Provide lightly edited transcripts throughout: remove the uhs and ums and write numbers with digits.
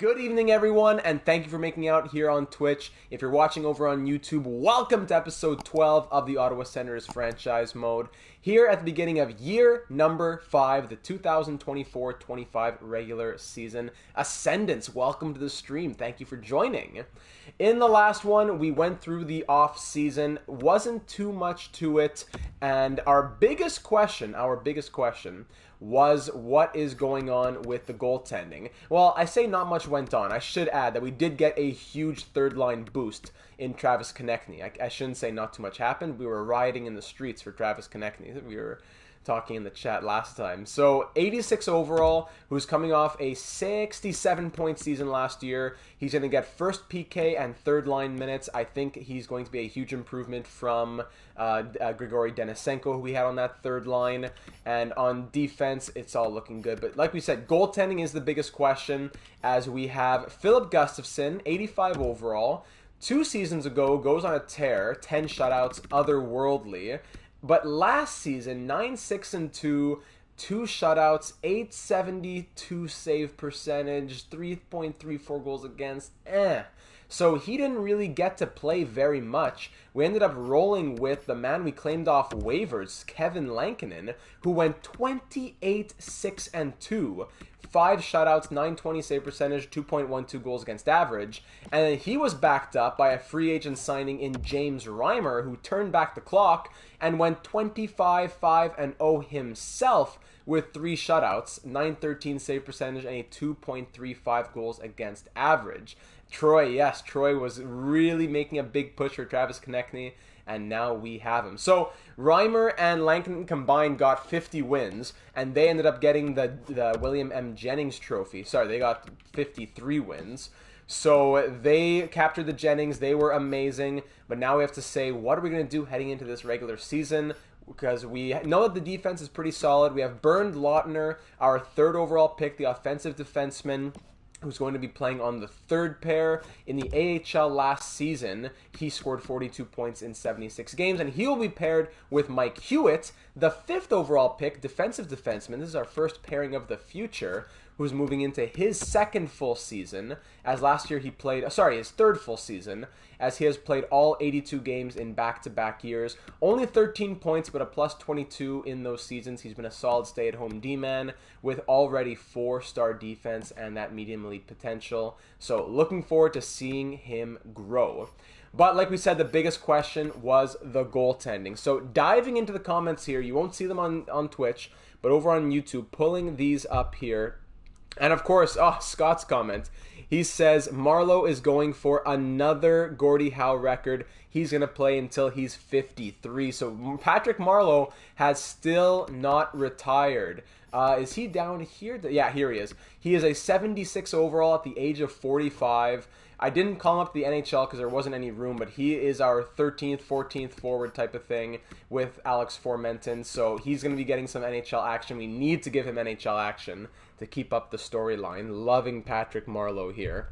Good evening, everyone, and thank you for making out here on Twitch. If you're watching over on YouTube, welcome to episode 12 of the Ottawa Senators Franchise Mode. Here at the beginning of year number 5, the 2024-25 regular season. Ascendants, welcome to the stream. Thank you for joining. In the last one, we went through the off-season. Wasn't too much to it, and our biggest question was what is going on with the goaltending. Well, I say not much went on. I should add that we did get a huge third-line boost in Travis Konechny. I shouldn't say not too much happened. We were rioting in the streets for Travis Konechny. We were talking in the chat last time. So 86 overall, who's coming off a 67-point season last year. He's going to get first PK and third line minutes. I think he's going to be a huge improvement from Grigory Denisenko, who we had on that third line. And on defense, it's all looking good. But like we said, goaltending is the biggest question, as we have Philip Gustafsson, 85 overall. 2 seasons ago, goes on a tear, 10 shutouts, otherworldly. But last season, 9-6-2, 2 shutouts, 872 save percentage, 3.34 goals against. So he didn't really get to play very much. We ended up rolling with the man we claimed off waivers, Kevin Lankinen, who went 28-6-2. 5 shutouts, 920 save percentage, 2.12 goals against average. And then he was backed up by a free agent signing in James Reimer, who turned back the clock and went 25-5-0 himself with 3 shutouts, 913 save percentage, and a 2.35 goals against average. Troy was really making a big push for Travis Konechny, and now we have him. So Reimer and Lankinen combined got 50 wins, and they ended up getting the William M. Jennings trophy. Sorry, they got 53 wins. So they captured the Jennings. They were amazing. But now we have to say, what are we going to do heading into this regular season? Because we know that the defense is pretty solid. We have Bernd Lautner, our 3rd overall pick, the offensive defenseman, who's going to be playing on the 3rd pair. In the AHL last season, he scored 42 points in 76 games, and he will be paired with Mike Hewitt, the 5th overall pick, defensive defenseman. This is our first pairing of the future, who's moving into his 2nd full season, as last year he played, his 3rd full season, as he has played all 82 games in back-to-back years. Only 13 points, but a plus 22 in those seasons. He's been a solid stay-at-home D-man with already 4-star defense and that medium elite potential. So looking forward to seeing him grow. But like we said, the biggest question was the goaltending. So diving into the comments here, you won't see them on Twitch, but over on YouTube, pulling these up here. And of course, Scott's comment. He says Marleau is going for another Gordie Howe record. He's going to play until he's 53. So Patrick Marleau has still not retired. Is he down here? Yeah, here he is. He is a 76 overall at the age of 45. I didn't call him up to the NHL because there wasn't any room, but he is our 13th, 14th forward type of thing with Alex Formenton. So he's going to be getting some NHL action. We need to give him NHL action to keep up the storyline. Loving Patrick Marleau here.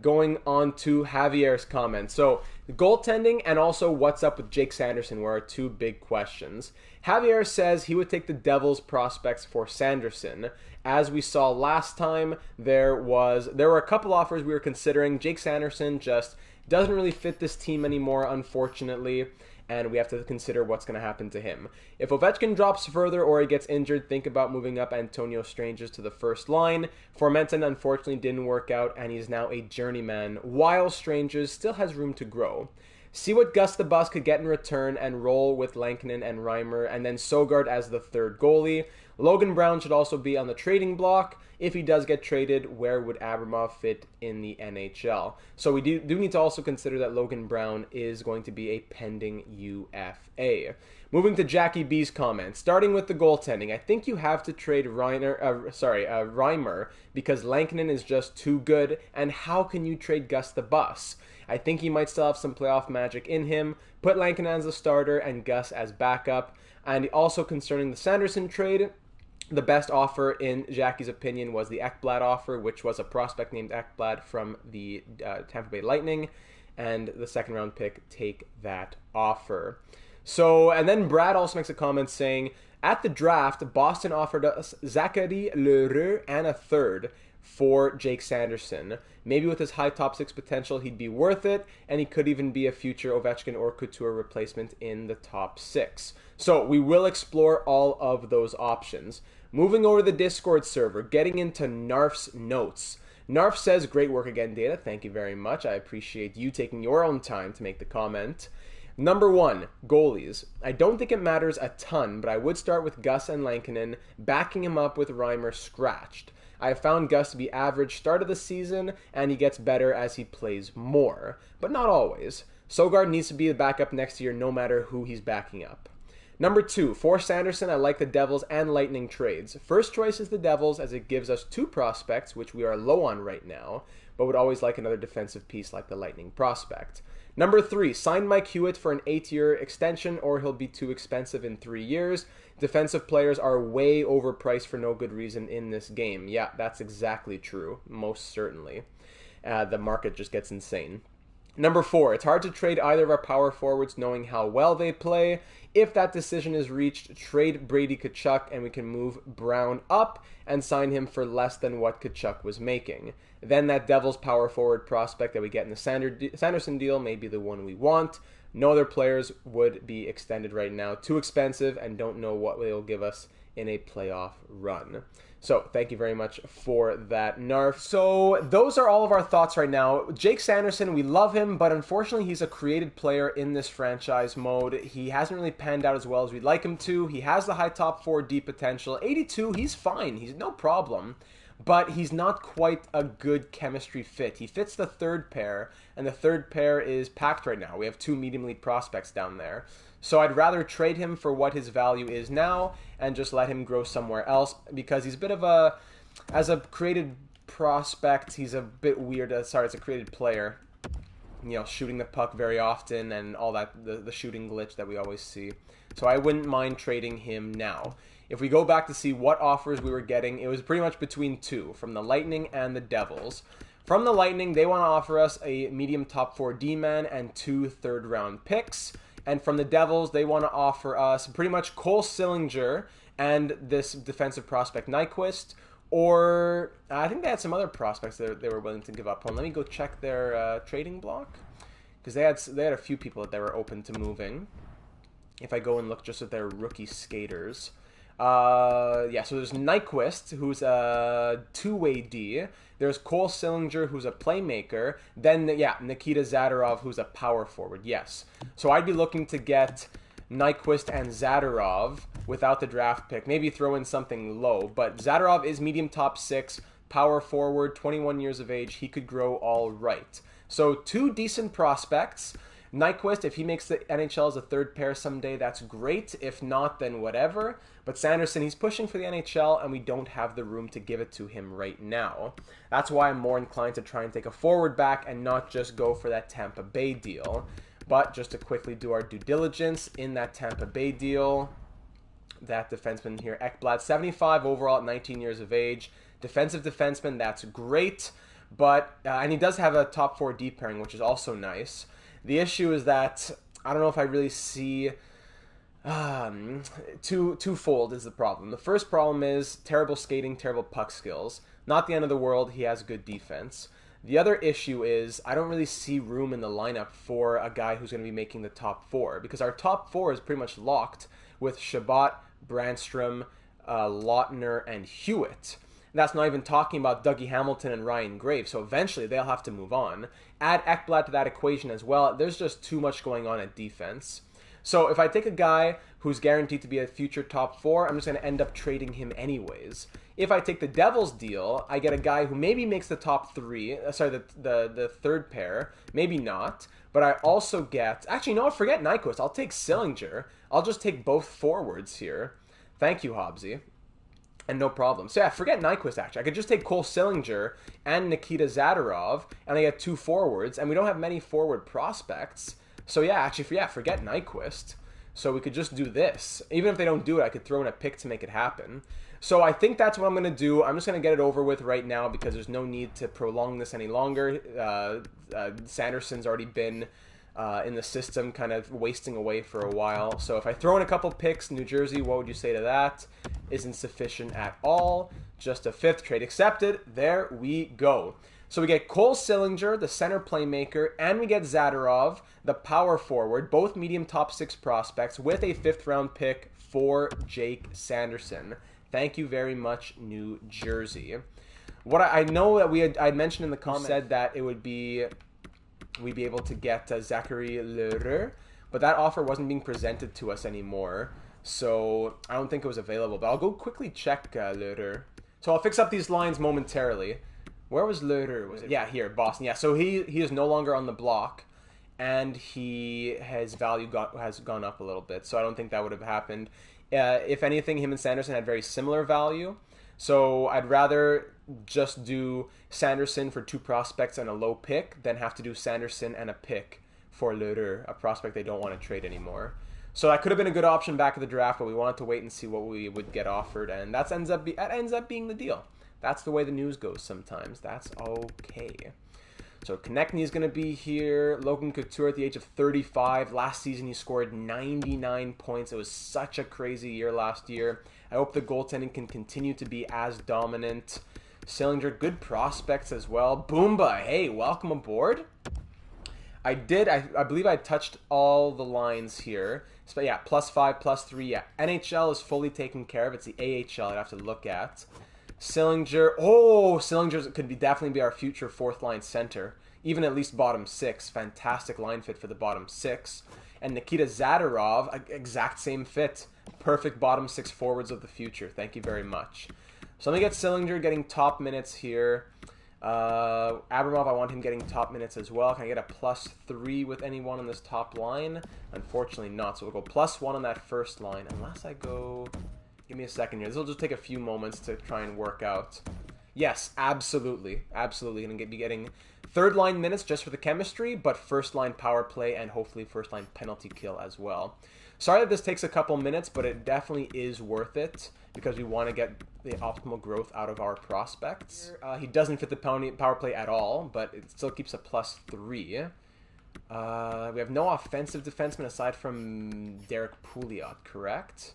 Going on to Javier's comments. So goaltending and also what's up with Jake Sanderson were our 2 big questions. Javier says he would take the Devils prospects for Sanderson. As we saw last time, there were a couple offers we were considering. Jake Sanderson just doesn't really fit this team anymore, unfortunately, and we have to consider what's going to happen to him. If Ovechkin drops further or he gets injured, think about moving up Antonio Strangers to the first line. Formenton unfortunately didn't work out, and he's now a journeyman, while Strangers still has room to grow. See what Gus the Bus could get in return and roll with Lankinen and Reimer, and then Sogard as the 3rd goalie. Logan Brown should also be on the trading block. If he does get traded, where would Abramov fit in the NHL? So we do need to also consider that Logan Brown is going to be a pending UFA. Moving to Jackie B's comments, starting with the goaltending, I think you have to trade Reimer because Lankinen is just too good, and how can you trade Gus the Bus? I think he might still have some playoff magic in him. Put Lankinen as the starter and Gus as backup. And also concerning the Sanderson trade, the best offer in Jackie's opinion was the Ekblad offer, which was a prospect named Ekblad from the Tampa Bay Lightning. And the 2nd round pick, take that offer. So, and then Brad also makes a comment saying, at the draft, Boston offered us Zachary L'Heureux and a 3rd. for Jake Sanderson. Maybe with his high top 6 potential, he'd be worth it, and he could even be a future Ovechkin or Couture replacement in the top 6. So we will explore all of those options. Moving over to the Discord server, getting into Narf's notes. Narf says, great work again, Data. Thank you very much. I appreciate you taking your own time to make the comment. Number 1, goalies. I don't think it matters a ton, but I would start with Gus and Lankinen, backing him up with Reimer scratched. I have found Gus to be average start of the season, and he gets better as he plays more, but not always. Sogard needs to be the backup next year no matter who he's backing up. Number 2, for Sanderson, I like the Devils and Lightning trades. First choice is the Devils, as it gives us 2 prospects, which we are low on right now, but would always like another defensive piece like the Lightning prospect. Number 3, sign Mike Hewitt for an 8-year extension, or he'll be too expensive in 3 years. Defensive players are way overpriced for no good reason in this game. Yeah, that's exactly true, most certainly. The market just gets insane. Number 4, it's hard to trade either of our power forwards knowing how well they play. If that decision is reached, trade Brady Tkachuk and we can move Brown up and sign him for less than what Tkachuk was making. Then that Devils power forward prospect that we get in the Sanderson deal may be the one we want. No other players would be extended right now. Too expensive and don't know what they'll give us in a playoff run. So thank you very much for that, Narf. So those are all of our thoughts right now. Jake Sanderson, we love him, but unfortunately he's a created player in this franchise mode. He hasn't really panned out as well as we'd like him to. He has the high top 4 D potential. 82, he's fine. He's no problem. But he's not quite a good chemistry fit. He fits the third pair, and the third pair is packed right now. We have 2 medium elite prospects down there. So I'd rather trade him for what his value is now and just let him grow somewhere else, because he's a bit of a, as a created prospect, he's a bit weird. As a created player, you know, shooting the puck very often and all that, the shooting glitch that we always see. So I wouldn't mind trading him now. If we go back to see what offers we were getting, it was pretty much between 2, from the Lightning and the Devils. From the Lightning, they want to offer us a medium top 4 D-man and 2 third-round picks. And from the Devils, they want to offer us pretty much Cole Sillinger and this defensive prospect Nyquist, or I think they had some other prospects that they were willing to give up on. Let me go check their trading block, because they had a few people that they were open to moving. If I go and look just at their rookie skaters. Yeah, so there's Nyquist, who's a 2-way D. There's Cole Sillinger, who's a playmaker. Then, yeah, Nikita Zadorov, who's a power forward. Yes. So I'd be looking to get Nyquist and Zadorov without the draft pick. Maybe throw in something low. But Zadorov is medium top 6, power forward, 21 years of age. He could grow all right. So 2 decent prospects. Nyquist, if he makes the NHL as a third pair someday, that's great. If not, then whatever. But Sanderson, he's pushing for the NHL, and we don't have the room to give it to him right now. That's why I'm more inclined to try and take a forward back and not just go for that Tampa Bay deal. But just to quickly do our due diligence in that Tampa Bay deal, that defenseman here, Ekblad, 75 overall at 19 years of age. Defensive defenseman, that's great. But, and he does have a top 4 D pairing, which is also nice. The issue is that I don't know if I really see twofold is the problem. The first problem is terrible skating, terrible puck skills. Not the end of the world. He has good defense. The other issue is I don't really see room in the lineup for a guy who's going to be making the top 4, because our top 4 is pretty much locked with Shabbat, Brandstrom, Lautner, and Hewitt. That's not even talking about Dougie Hamilton and Ryan Graves, so eventually they'll have to move on. Add Ekblad to that equation as well. There's just too much going on at defense. So if I take a guy who's guaranteed to be a future top 4, I'm just going to end up trading him anyways. If I take the Devils deal, I get a guy who maybe makes the top 3, the third pair, maybe not, but I also get, actually no, forget Nyquist, I'll take Sillinger. I'll just take both forwards here. Thank you, Hobbsy. And no problem. So yeah, forget Nyquist, actually. I could just take Cole Sillinger and Nikita Zadorov, and I get 2 forwards, and we don't have many forward prospects. So yeah, actually, forget Nyquist. So we could just do this. Even if they don't do it, I could throw in a pick to make it happen. So I think that's what I'm going to do. I'm just going to get it over with right now, because there's no need to prolong this any longer. Sanderson's already been in the system, kind of wasting away for a while. So if I throw in a couple picks, New Jersey, what would you say to that? Isn't sufficient at all. Just a fifth. Trade accepted. There we go. So we get Cole Sillinger, the center playmaker, and we get Zadorov, the power forward, both medium top 6 prospects, with a 5th round pick for Jake Sanderson. Thank you very much, New Jersey. What I know that I mentioned in the comments, said that it would be we'd be able to get Zachary Lheureux, but that offer wasn't being presented to us anymore, so I don't think it was available. But I'll go quickly check Lheureux. So I'll fix up these lines momentarily. Where was Lheureux? Was it? Yeah, here, Boston. Yeah, so he is no longer on the block, and his value has gone up a little bit, so I don't think that would have happened. If anything, him and Sanderson had very similar value, so I'd rather just do Sanderson for 2 prospects and a low pick than have to do Sanderson and a pick for Lheureux, a prospect they don't want to trade anymore. So that could have been a good option back at the draft, but we wanted to wait and see what we would get offered, and that ends up being the deal. That's the way the news goes sometimes. That's okay. So Konechny is going to be here. Logan Couture at the age of 35. Last season he scored 99 points. It was such a crazy year last year. I hope the goaltending can continue to be as dominant. Sillinger, good prospects as well. Boomba, hey, welcome aboard. I believe I touched all the lines here. So yeah, +5, +3, yeah. NHL is fully taken care of. It's the AHL I'd have to look at. Sillinger could definitely be our future 4th line center. Even at least bottom 6. Fantastic line fit for the bottom 6. And Nikita Zadorov, exact same fit. Perfect bottom 6 forwards of the future. Thank you very much. So let me get Sillinger getting top minutes here. Abramov, I want him getting top minutes as well. Can I get a +3 with anyone on this top line? Unfortunately not. So we'll go +1 on that first line. Unless I go... Give me a second here. This will just take a few moments to try and work out. Yes, absolutely. Absolutely. Going to be getting 3rd line minutes just for the chemistry, but 1st line power play and hopefully 1st line penalty kill as well. Sorry that this takes a couple minutes, but it definitely is worth it because we want to get the optimal growth out of our prospects. He doesn't fit the power play at all, but it still keeps a +3. We have no offensive defenseman aside from Derek Pouliot, correct?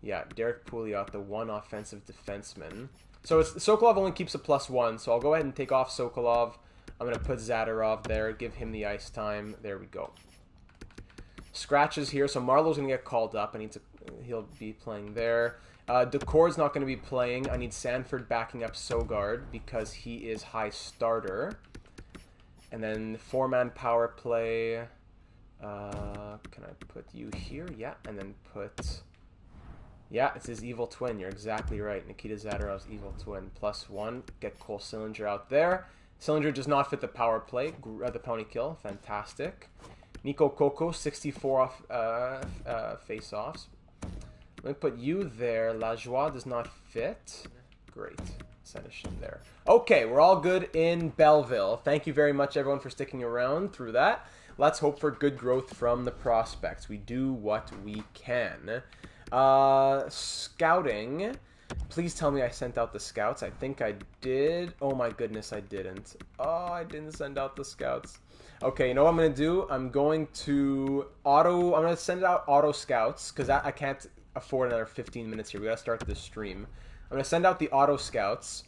Yeah, Derek Pouliot, the one offensive defenseman. So Sokolov only keeps a +1, so I'll go ahead and take off Sokolov. I'm going to put Zadorov there, give him the ice time. There we go. Scratches here, so Marlowe's going to get called up. He'll be playing there. Decor's not going to be playing. I need Sanford backing up Sogard because he is high starter. And then 4-man power play. Can I put you here? Yeah, and then put... Yeah, it's his evil twin. You're exactly right. Nikita Zadorov's evil twin. +1. Get Cole Sillinger out there. Sillinger does not fit the power play. The pony kill. Fantastic. Nico Coco, 64 face-offs. Let me put you there. Lajoie does not fit. Great. Send a shim there. Okay, we're all good in Belleville. Thank you very much, everyone, for sticking around through that. Let's hope for good growth from the prospects. We do what we can. Scouting. Please tell me I sent out the scouts. I think I did. Oh my goodness, I didn't. Oh, I didn't send out the scouts. Okay, you know what I'm going to do? I'm going to send out auto scouts because I can't afford another 15 minutes here. We got to start this stream. I'm going to send out the auto scouts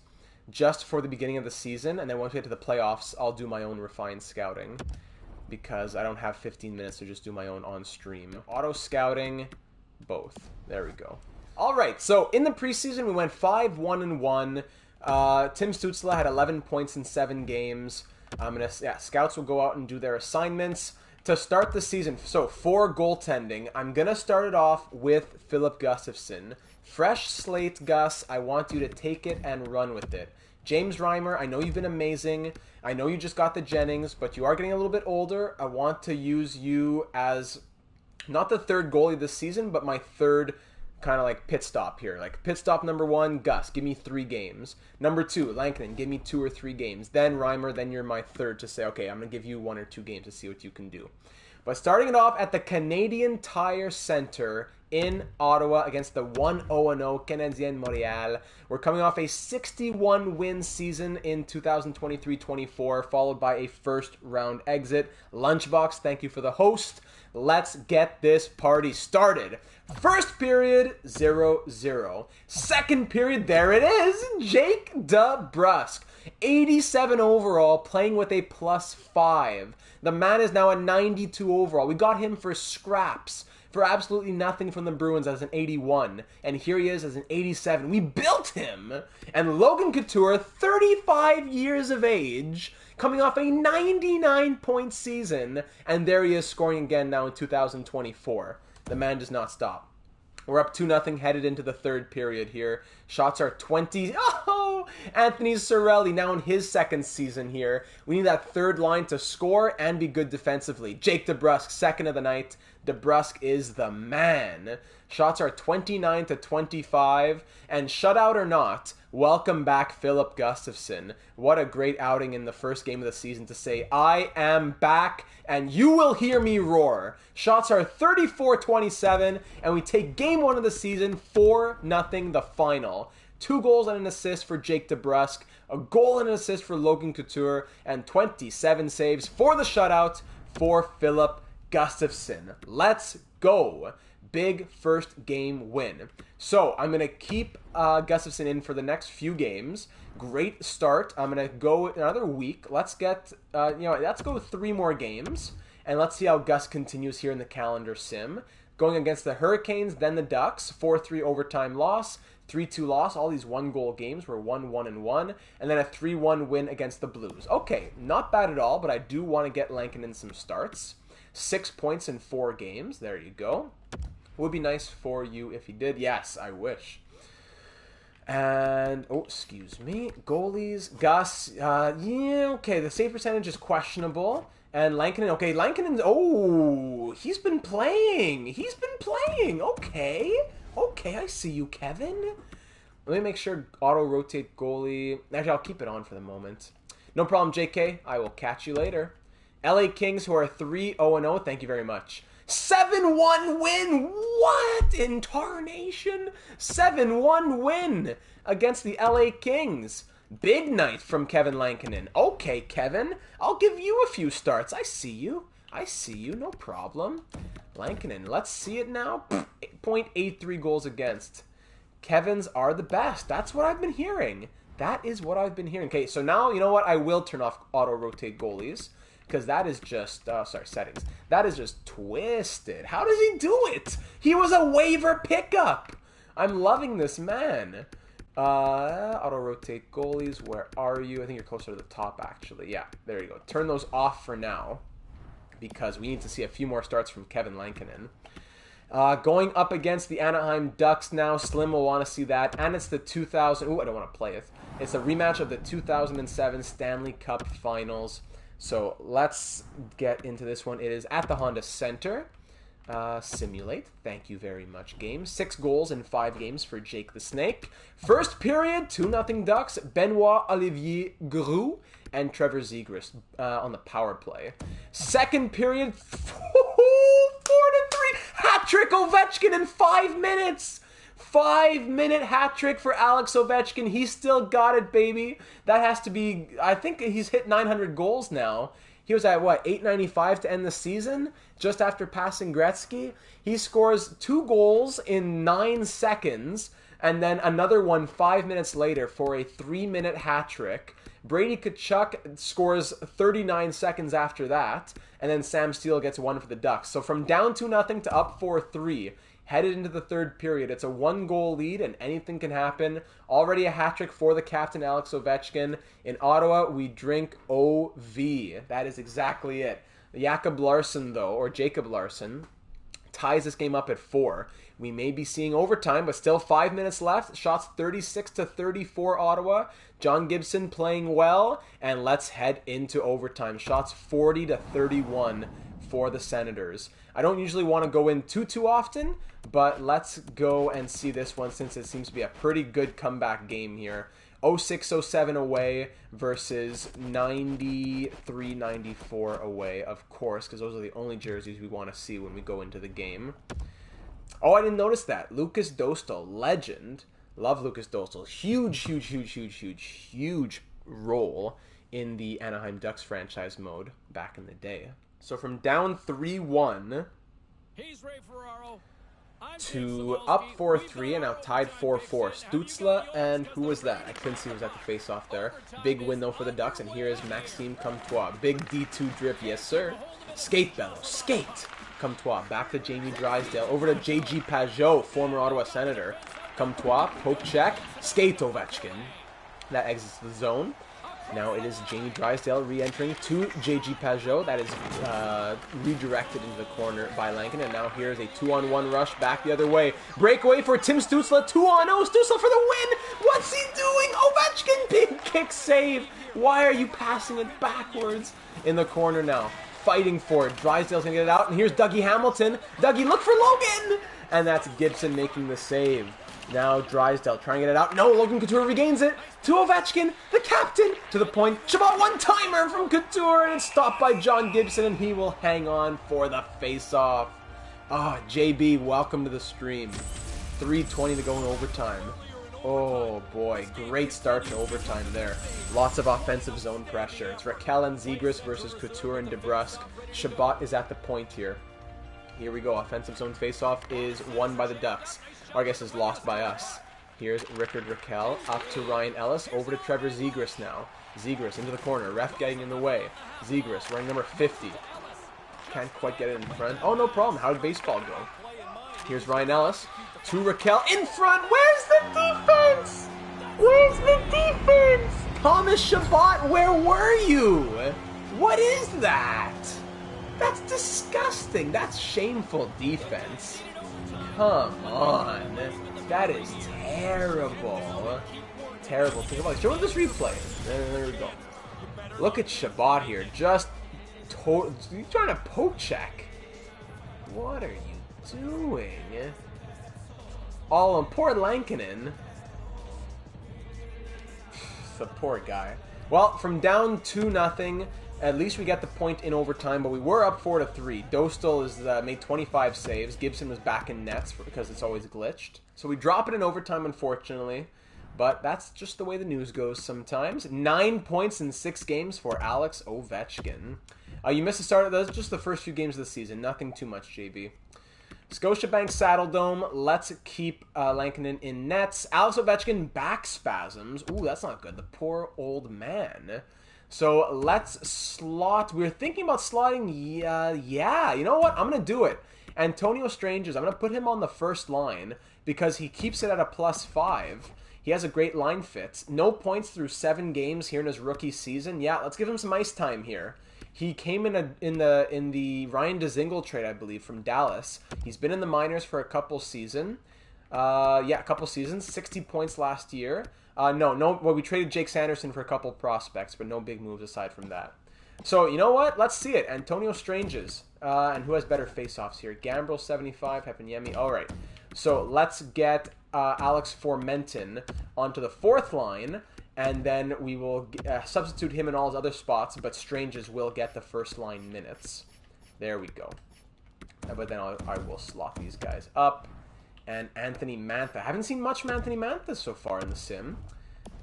just for the beginning of the season, and then once we get to the playoffs, I'll do my own refined scouting because I don't have 15 minutes to just do my own on stream. Auto scouting, both. There we go. All right, so in the preseason, we went 5-1-1. Tim Stützle had 11 points in 7 games. Scouts will go out and do their assignments to start the season. So for goaltending, I'm going to start it off with Philip Gustafsson. Fresh slate, Gus. I want you to take it and run with it. James Reimer, I know you've been amazing. I know you just got the Jennings, but you are getting a little bit older. I want to use you as not the 3rd goalie this season, but my 3rd kind of like pit stop here. Like pit stop number 1, Gus, give me 3 games. Number 2, Lankinen, give me 2 or 3 games. Then Reimer, then you're my 3rd to say, okay, I'm going to give you 1 or 2 games to see what you can do. But starting it off at the Canadian Tire Center in Ottawa against the 1-0-0 Canadien Montréal. We're coming off a 61-win season in 2023-24, followed by a first-round exit. Lunchbox, thank you for the host. Let's get this party started. First period, 0-0. Second period, there it is, Jake DeBrusk. 87 overall, playing with a +5. The man is now a 92 overall. We got him for scraps, for absolutely nothing from the Bruins as an 81. And here he is as an 87. We built him! And Logan Couture, 35 years of age, coming off a 99-point season. And there he is scoring again now in 2024. The man does not stop. We're up 2-0 headed into the third period here. Shots are 20. Oh, Anthony Cirelli now in his second season here. We need that third line to score and be good defensively. Jake DeBrusk, second of the night. DeBrusk is the man. Shots are 29-25. And shutout or not, welcome back Philip Gustafsson. What a great outing in the first game of the season to say, I am back and you will hear me roar. Shots are 34-27 and we take game one of the season 4-0 the final. 2 goals and an assist for Jake DeBrusk, a goal and an assist for Logan Couture, and 27 saves for the shutout for Philip Gustafsson. Let's go. Big first game win. So I'm going to keep Gustafsson in for the next few games. Great start. I'm going to go another week. Let's get, let's go 3 more games. And let's see how Gus continues here in the calendar sim. Going against the Hurricanes, then the Ducks. 4-3 overtime loss. 3-2 loss. All these 1-goal games were 1-1-1. And then a 3-1 win against the Blues. Okay, not bad at all, but I do want to get Lankinen some starts. 6 points in 4 games. There you go. Would be nice for you if he did. Yes, I wish. And, excuse me. Goalies. Gus. Okay. The save percentage is questionable. And Lankinen. Okay, Lankinen. He's been playing. Okay. Okay, I see you, Kevin. Let me make sure auto-rotate goalie. Actually, I'll keep it on for the moment. No problem, JK. I will catch you later. LA Kings, who are 3-0-0. Thank you very much. 7-1 win! What in tarnation? 7-1 win against the LA Kings. Big night from Kevin Lankinen. Okay, Kevin, I'll give you a few starts. I see you, no problem. Lankinen, let's see it now. 0.83 goals against. Kevin's are the best. That's what I've been hearing. That is what I've been hearing. Okay, so now, you know what? I will turn off auto-rotate goalies. Because that is just, settings. That is just twisted. How does he do it? He was a waiver pickup. I'm loving this man. Auto-rotate goalies, where are you? I think you're closer to the top, actually. Yeah, there you go. Turn those off for now. Because we need to see a few more starts from Kevin Lankinen. Going up against the Anaheim Ducks now. Slim will want to see that. And it's the 2000... I don't want to play it. It's a rematch of the 2007 Stanley Cup Finals. So let's get into this one. It is at the Honda Center. Simulate. Thank you very much, game. 6 goals in 5 games for Jake the Snake. First period, 2-0 Ducks. Benoit Olivier Groux and Trevor Zegras on the power play. Second period, 4-3. Hat-trick Ovechkin in 5 minutes. 5-minute hat trick for Alex Ovechkin. He still got it, baby. That has to be, I think he's hit 900 goals now. He was at, 895 to end the season, just after passing Gretzky. He scores 2 goals in 9 seconds, and then another one 5 minutes later for a 3-minute hat trick. Brady Tkachuk scores 39 seconds after that, and then Sam Steele gets 1 for the Ducks. So from down 2-0 to up 4-3, headed into the third period. It's a 1-goal lead, and anything can happen. Already a hat-trick for the captain, Alex Ovechkin. In Ottawa, we drink OV. That is exactly it. Jacob Larson, ties this game up at 4. We may be seeing overtime, but still 5 minutes left. Shots 36-34 Ottawa. John Gibson playing well, and let's head into overtime. Shots 40-31 for the Senators. I don't usually want to go in too often, but let's go and see this one since it seems to be a pretty good comeback game here. 06-07 away versus 93-94 away, of course, because those are the only jerseys we want to see when we go into the game. Oh, I didn't notice that. Lucas Dostal, legend. Love Lucas Dostal. Huge role in the Anaheim Ducks franchise mode back in the day. So from down 3-1 to up 4-3 and now tied 4-4. Stützle and who was that? I couldn't see who was at the face-off there. Big win though for the Ducks, and here is Maxime Comtois. Big D2 drip, yes sir. Skate, Bello, skate! Comtois, back to Jamie Drysdale, over to JG Pajot, former Ottawa Senator. Comtois, poke check, skate Ovechkin. That exits the zone. Now it is Jamie Drysdale re-entering to JG Pajot. That is redirected into the corner by Lankin. And now here's a 2-on-1 rush back the other way. Breakaway for Tim Stützle. 2-on-0. Stützle for the win. What's he doing? Ovechkin, big kick save. Why are you passing it backwards? In the corner now. Fighting for it. Drysdale's going to get it out. And here's Dougie Hamilton. Dougie, look for Logan. And that's Gibson making the save. Now Drysdale trying to get it out. No, Logan Couture regains it. To Ovechkin, the captain, to the point. Chabot one-timer from Couture, and it's stopped by John Gibson, and he will hang on for the face-off. Ah, JB, welcome to the stream. 3:20 to go in overtime. Oh boy, great start to overtime there. Lots of offensive zone pressure. It's Raquel and Zegras versus Couture and DeBrusk. Chabot is at the point here. Here we go. Offensive zone face-off is won by the Ducks. Or I guess is lost by us. Here's Rickard Raquel up to Ryan Ellis. Over to Trevor Zegras now. Zegras into the corner. Ref getting in the way. Zegras wearing number 50. Can't quite get it in front. Oh, no problem. How did baseball go? Here's Ryan Ellis to Raquel in front. Where's the defense? Where's the defense? Thomas Chabot, where were you? What is that? That's disgusting. That's shameful defense. Come on. That is terrible. Terrible. Think about it. Show this replay. There we go. Look at Chabot here. Just you're trying to poke check. What are you doing? All on poor Lankinen. The poor guy. Well, from down 2-0, at least we got the point in overtime, but we were up 4-3. Dostal has made 25 saves. Gibson was back in nets because it's always glitched. So we drop it in overtime, unfortunately. But that's just the way the news goes sometimes. 9 points in 6 games for Alex Ovechkin. You missed the start of those, just the first few games of the season. Nothing too much, JB. Scotiabank Saddledome. Let's keep Lankinen in nets. Alex Ovechkin back spasms. Ooh, that's not good. The poor old man. So let's slot. We were thinking about slotting. Yeah. You know what? I'm going to do it. Antonio Strangers. I'm going to put him on the first line because he keeps it at a +5. He has a great line fit. No points through 7 games here in his rookie season. Yeah, let's give him some ice time here. He came in the Ryan Dzingel trade, I believe, from Dallas. He's been in the minors for a couple seasons. A couple seasons. 60 points last year. No. Well, we traded Jake Sanderson for a couple prospects, but no big moves aside from that. So, you know what? Let's see it. Antonio Strangers. And who has better face-offs here? Gambrel, 75. Hepanyemi. All right. So, let's get Alex Formenton onto the 4th line. And then we will substitute him in all his other spots, but Strangers will get the first line minutes. There we go. But then I will slot these guys up. And Anthony Mantha. I haven't seen much from Anthony Mantha so far in the sim.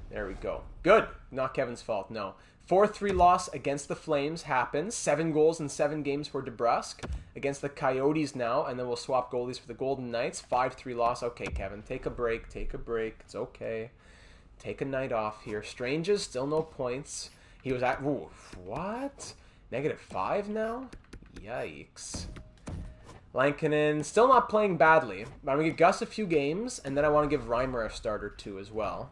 There we go. Good. Not Kevin's fault, no. 4-3 loss against the Flames happens. 7 goals in 7 games for DeBrusk. Against the Coyotes now, and then we'll swap goalies for the Golden Knights. 5-3 loss. Okay, Kevin, take a break. Take a break. It's okay. Take a night off here. Strangers, still no points. He was at... Ooh, what? -5 now? Yikes. Lankinen, still not playing badly. I'm going to give Gus a few games, and then I want to give Reimer a starter too as well.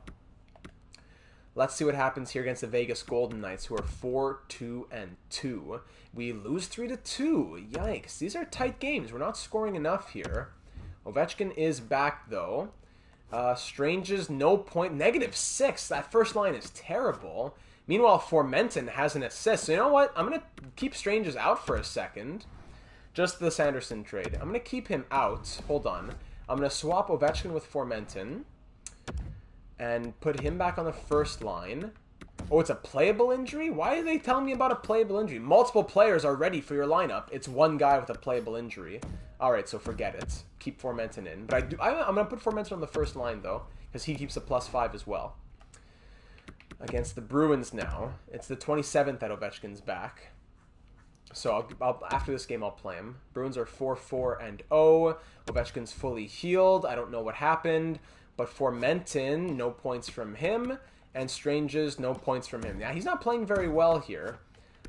Let's see what happens here against the Vegas Golden Knights, who are 4-2-2. We lose 3-2. Yikes. These are tight games. We're not scoring enough here. Ovechkin is back, though. Strangers, no point. -6. That first line is terrible. Meanwhile, Formenton has an assist. So you know what? I'm going to keep Strangers out for a second. Just the Sanderson trade. I'm going to keep him out. Hold on. I'm going to swap Ovechkin with Formenton. And put him back on the first line. Oh, it's a playable injury? Why are they telling me about a playable injury? Multiple players are ready for your lineup. It's one guy with a playable injury. All right, so forget it. Keep Formenton in. But I'm going to put Formenton on the first line, though, because he keeps a +5 as well. Against the Bruins now. It's the 27th that Ovechkin's back. So after this game, I'll play him. Bruins are 4-4-0. Ovechkin's fully healed. I don't know what happened. But Formenton, no points from him. And Stranges, no points from him. Yeah, he's not playing very well here.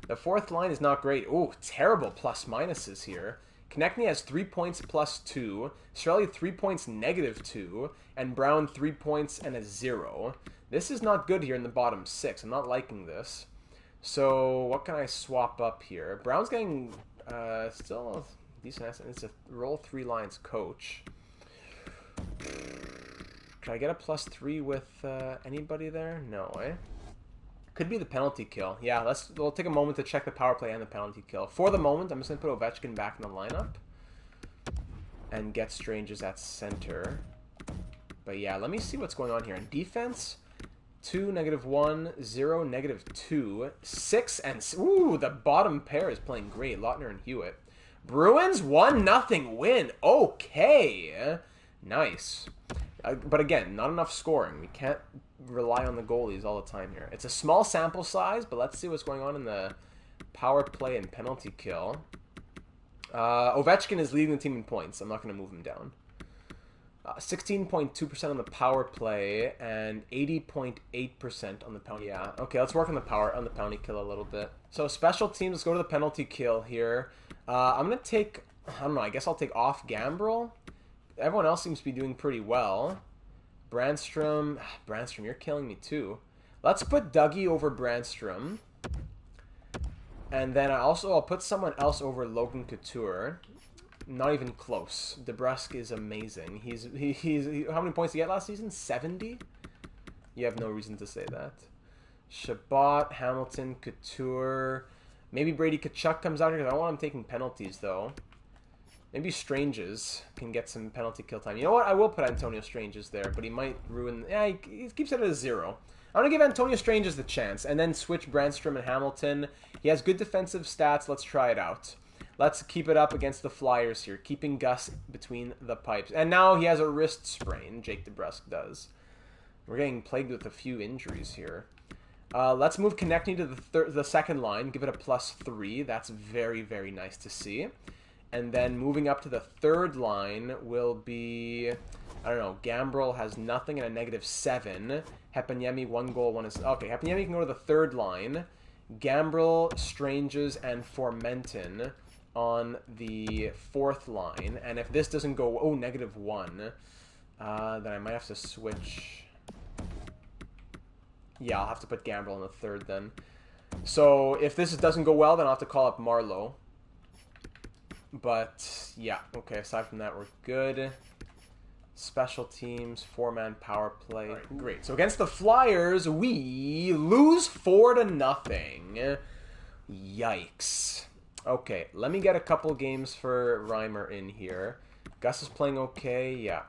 The fourth line is not great. Ooh, terrible plus-minuses here. Konechny has 3 points +2. Cirelli 3 points -2. And Brown 3 points and a 0. This is not good here in the bottom 6. I'm not liking this. So what can I swap up here? Brown's getting still a decent asset. It's a roll 3 lines coach. Can I get a +3 with anybody there? No, eh? Could be the penalty kill. Yeah, we'll take a moment to check the power play and the penalty kill. For the moment, I'm just going to put Ovechkin back in the lineup. And get Stranges at center. But yeah, let me see what's going on here. In defense, 2, -1, 0, -2, 6, and... Ooh, the bottom pair is playing great. Lautner and Hewitt. Bruins, 1-0 win. Okay. Nice. But again, not enough scoring. We can't rely on the goalies all the time here. It's a small sample size, but let's see what's going on in the power play and penalty kill. Ovechkin is leading the team in points. I'm not going to move him down. 16.2% on the power play and 80.8% on the penalty. Yeah, okay, let's work on the penalty kill a little bit. So special teams, let's go to the penalty kill here. I'm going to take, I don't know, I guess I'll take off Gambrel. Everyone else seems to be doing pretty well. Brandstrom, you're killing me too. Let's put Dougie over Brandstrom. And then I'll put someone else over Logan Couture. Not even close. DeBrusk is amazing. He's how many points did he get last season? 70? You have no reason to say that. Shabbat, Hamilton, Couture. Maybe Brady Tkachuk comes out here because I don't want him taking penalties though. Maybe Stranges can get some penalty kill time. You know what? I will put Antonio Stranges there, but he might ruin... Yeah, he keeps it at a 0. I'm going to give Antonio Stranges the chance, and then switch Brandstrom and Hamilton. He has good defensive stats. Let's try it out. Let's keep it up against the Flyers here, keeping Gus between the pipes. And now he has a wrist sprain, Jake DeBrusk does. We're getting plagued with a few injuries here. Let's move Konechny to the second line, give it a +3. That's very, very nice to see. And then moving up to the third line will be, I don't know, Gambrel has nothing and a -7. Heponiemi, 1 goal, 1 assist. Okay, Heponiemi can go to the third line. Gambrel, Stranges, and Formenton on the fourth line. And if this doesn't go, oh, -1, then I might have to switch. Yeah, I'll have to put Gambrel on the third then. So if this doesn't go well, then I'll have to call up Marlowe. But, yeah, okay, aside from that, we're good. Special teams, 4-man power play. Right, great. So against the Flyers, we lose 4-0. Yikes. Okay, let me get a couple games for Reimer in here. Gus is playing okay, yeah.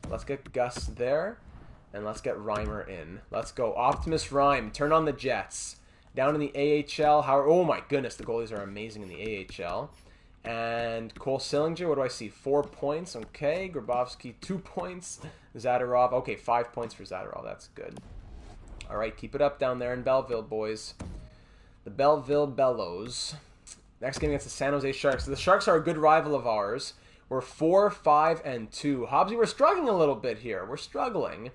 Let's get Gus there, and let's get Reimer in. Let's go. Optimus Rhyme, turn on the Jets. Down in the AHL, oh my goodness, the goalies are amazing in the AHL. And Cole Sillinger, what do I see? 4 points. Okay. Grabowski, 2 points. Zadorov. Okay, 5 points for Zadorov. That's good. All right, keep it up down there in Belleville, boys. The Belleville Bellows. Next game against the San Jose Sharks. So the Sharks are a good rival of ours. We're 4-5-2. Hobbsy, we're struggling a little bit here. We're struggling.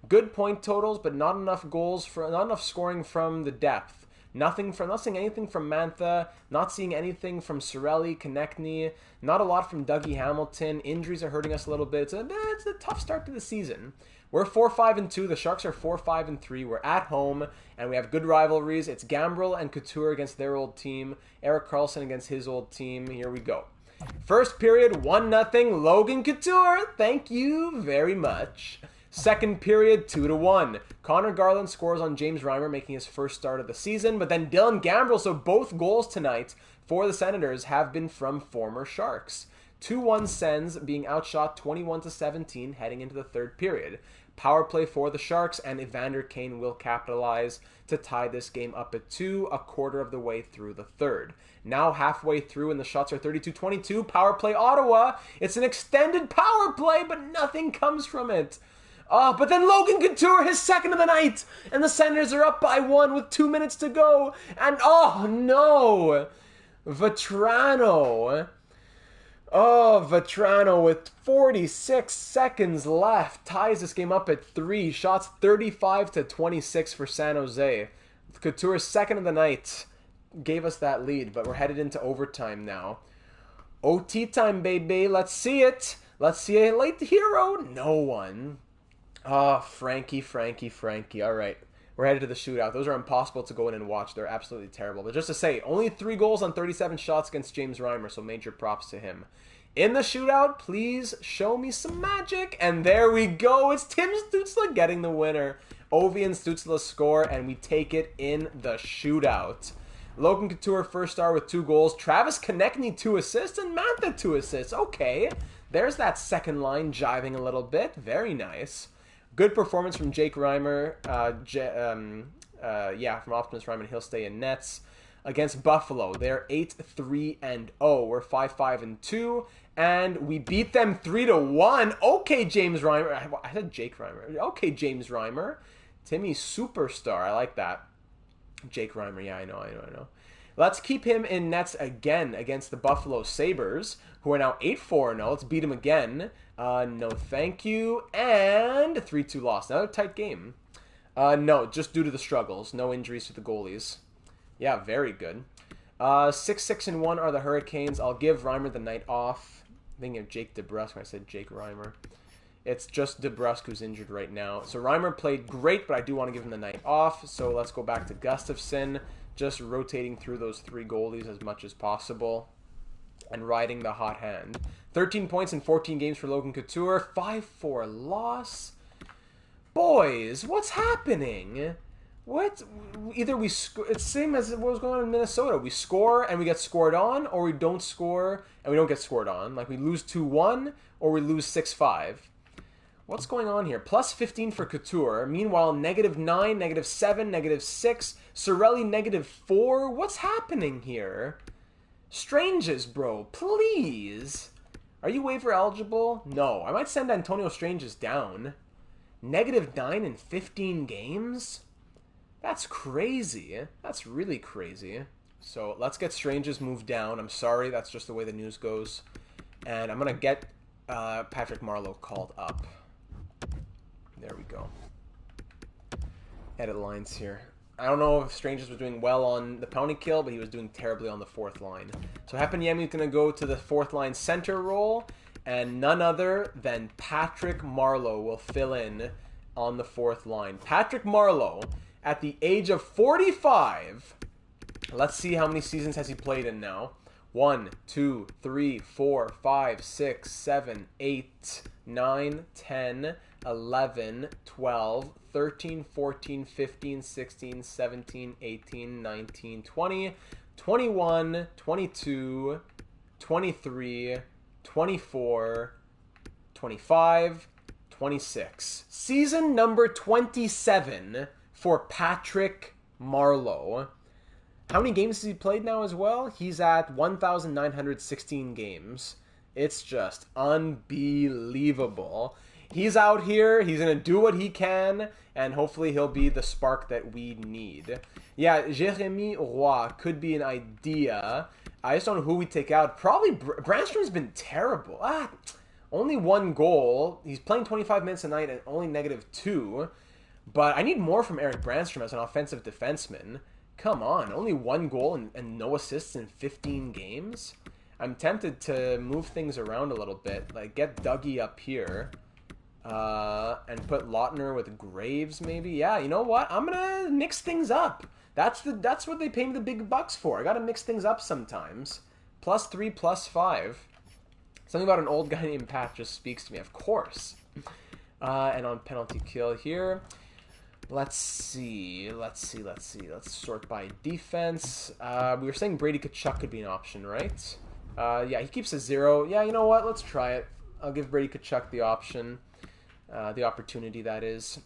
Good point totals, but not enough goals, not enough scoring from the depth. Not seeing anything from Mantha, not seeing anything from Cirelli, Konechny, not a lot from Dougie Hamilton. Injuries are hurting us a little bit. It's a tough start to the season. We're 4-5-2. The Sharks are 4-5-3. We're at home, and we have good rivalries. It's Gambrel and Couture against their old team. Erik Karlsson against his old team. Here we go. First period, 1-0. Logan Couture. Thank you very much. Second period, 2-1. Connor Garland scores on James Reimer, making his first start of the season. But then Dylan Gambrel, so both goals tonight for the Senators have been from former Sharks. 2-1 Sens being outshot 21-17 heading into the third period. Power play for the Sharks, and Evander Kane will capitalize to tie this game up at 2, a quarter of the way through the third. Now halfway through, and the shots are 32-22. Power play Ottawa. It's an extended power play, but nothing comes from it. But then Logan Couture, his second of the night, and the Senators are up by 1 with 2 minutes to go. And oh no, Vatrano with 46 seconds left ties this game up at 3. Shots 35-26 for San Jose. Couture's second of the night gave us that lead, but we're headed into overtime now. OT time, baby. Let's see it. Let's see a late hero. No one. Frankie. All right. We're headed to the shootout. Those are impossible to go in and watch. They're absolutely terrible. But just to say, only 3 goals on 37 shots against James Reimer, so major props to him. In the shootout, please show me some magic. And there we go. It's Tim Stützle getting the winner. Ovi and Stützle score, and we take it in the shootout. Logan Couture, first star with 2 goals. Travis Konechny, 2 assists, and Mantha, 2 assists. Okay, there's that second line jiving a little bit. Very nice. Good performance from Jake Reimer. From Optimus Reimer. He'll stay in nets. Against Buffalo, they're 8-3-0. We're 5-5-2, and we beat them 3-1. Okay, James Reimer. I said Jake Reimer. Okay, James Reimer. Timmy Superstar. I like that. Jake Reimer. Yeah, I know. Let's keep him in nets again against the Buffalo Sabres, who are now 8-4-0. Let's beat him again. No, thank you. And 3-2 loss. Another tight game. No, just due to the struggles. No injuries to the goalies. Yeah, very good. 6-6-1 are the Hurricanes. I'll give Reimer the night off. I'm thinking of Jake DeBrusk when I said Jake Reimer. It's just DeBrusk who's injured right now. So Reimer played great, but I do want to give him the night off. So let's go back to Gustafsson. Just rotating through those 3 goalies as much as possible. And riding the hot hand. 13 points in 14 games for Logan Couture. 5-4 loss. Boys, what's happening? What? Either we score. It's the same as what was going on in Minnesota. We score and we get scored on, or we don't score and we don't get scored on. Like we lose 2-1 or we lose 6-5. What's going on here? Plus 15 for Couture. Meanwhile, -9, -7, -6. Cirelli -4. What's happening here? Stranges, bro. Please. Are you waiver eligible? No. I might send Antonio Stranges down. -9 in 15 games? That's crazy. That's really crazy. So let's get Stranges moved down. I'm sorry, that's just the way the news goes. And I'm going to get Patrick Marleau called up. There we go. Edit lines here. I don't know if Stranges was doing well on the penalty kill, but he was doing terribly on the 4th line. So Heponiemi is going to go to the 4th line center role, and none other than Patrick Marleau will fill in on the 4th line. Patrick Marleau, at the age of 45, let's see how many seasons has he played in now. 1, 2, 3, 4, 5, 6, 7, 8, 9, 10, 11, 12, 13, 14, 15, 16, 17, 18, 19, 20, 21, 22, 23, 24, 25, 26. Season number 27 for Patrick Marleau. How many games has he played now as well? He's at 1,916 games. It's just unbelievable. He's out here. He's going to do what he can, and hopefully he'll be the spark that we need. Yeah, Jérémy Roy could be an idea. I just don't know who we take out. Probably Brandstrom's been terrible. Only 1 goal. He's playing 25 minutes a night and only -2. But I need more from Eric Brandstrom as an offensive defenseman. Come on, only 1 goal and no assists in 15 games? I'm tempted to move things around a little bit. Like, get Dougie up here. And put Lautner with Graves, maybe? Yeah, you know what? I'm going to mix things up. That's what they pay me the big bucks for. I got to mix things up sometimes. +3, +5. Something about an old guy named Pat just speaks to me, of course. And on penalty kill here. Let's see. Let's sort by defense. We were saying Brady Tkachuk could be an option, right? Yeah, he keeps a 0. Yeah, you know what? Let's try it. I'll give Brady Tkachuk the option. The opportunity, that is.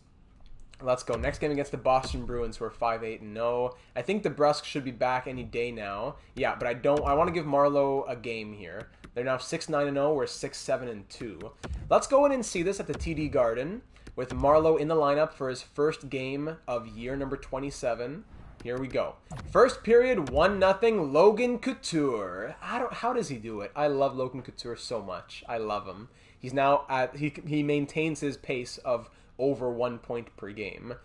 Let's go. Next game against the Boston Bruins, who are 5-8-0. I think the Brusques should be back any day now. Yeah, but I want to give Marlowe a game here. They're now 6-9-0. We're 6-7-2. Let's go in and see this at the TD Garden with Marlowe in the lineup for his first game of year number 27. Here we go. First period, 1-0, Logan Couture. How does he do it? I love Logan Couture so much. I love him. He's now he maintains his pace of over 1 point per game.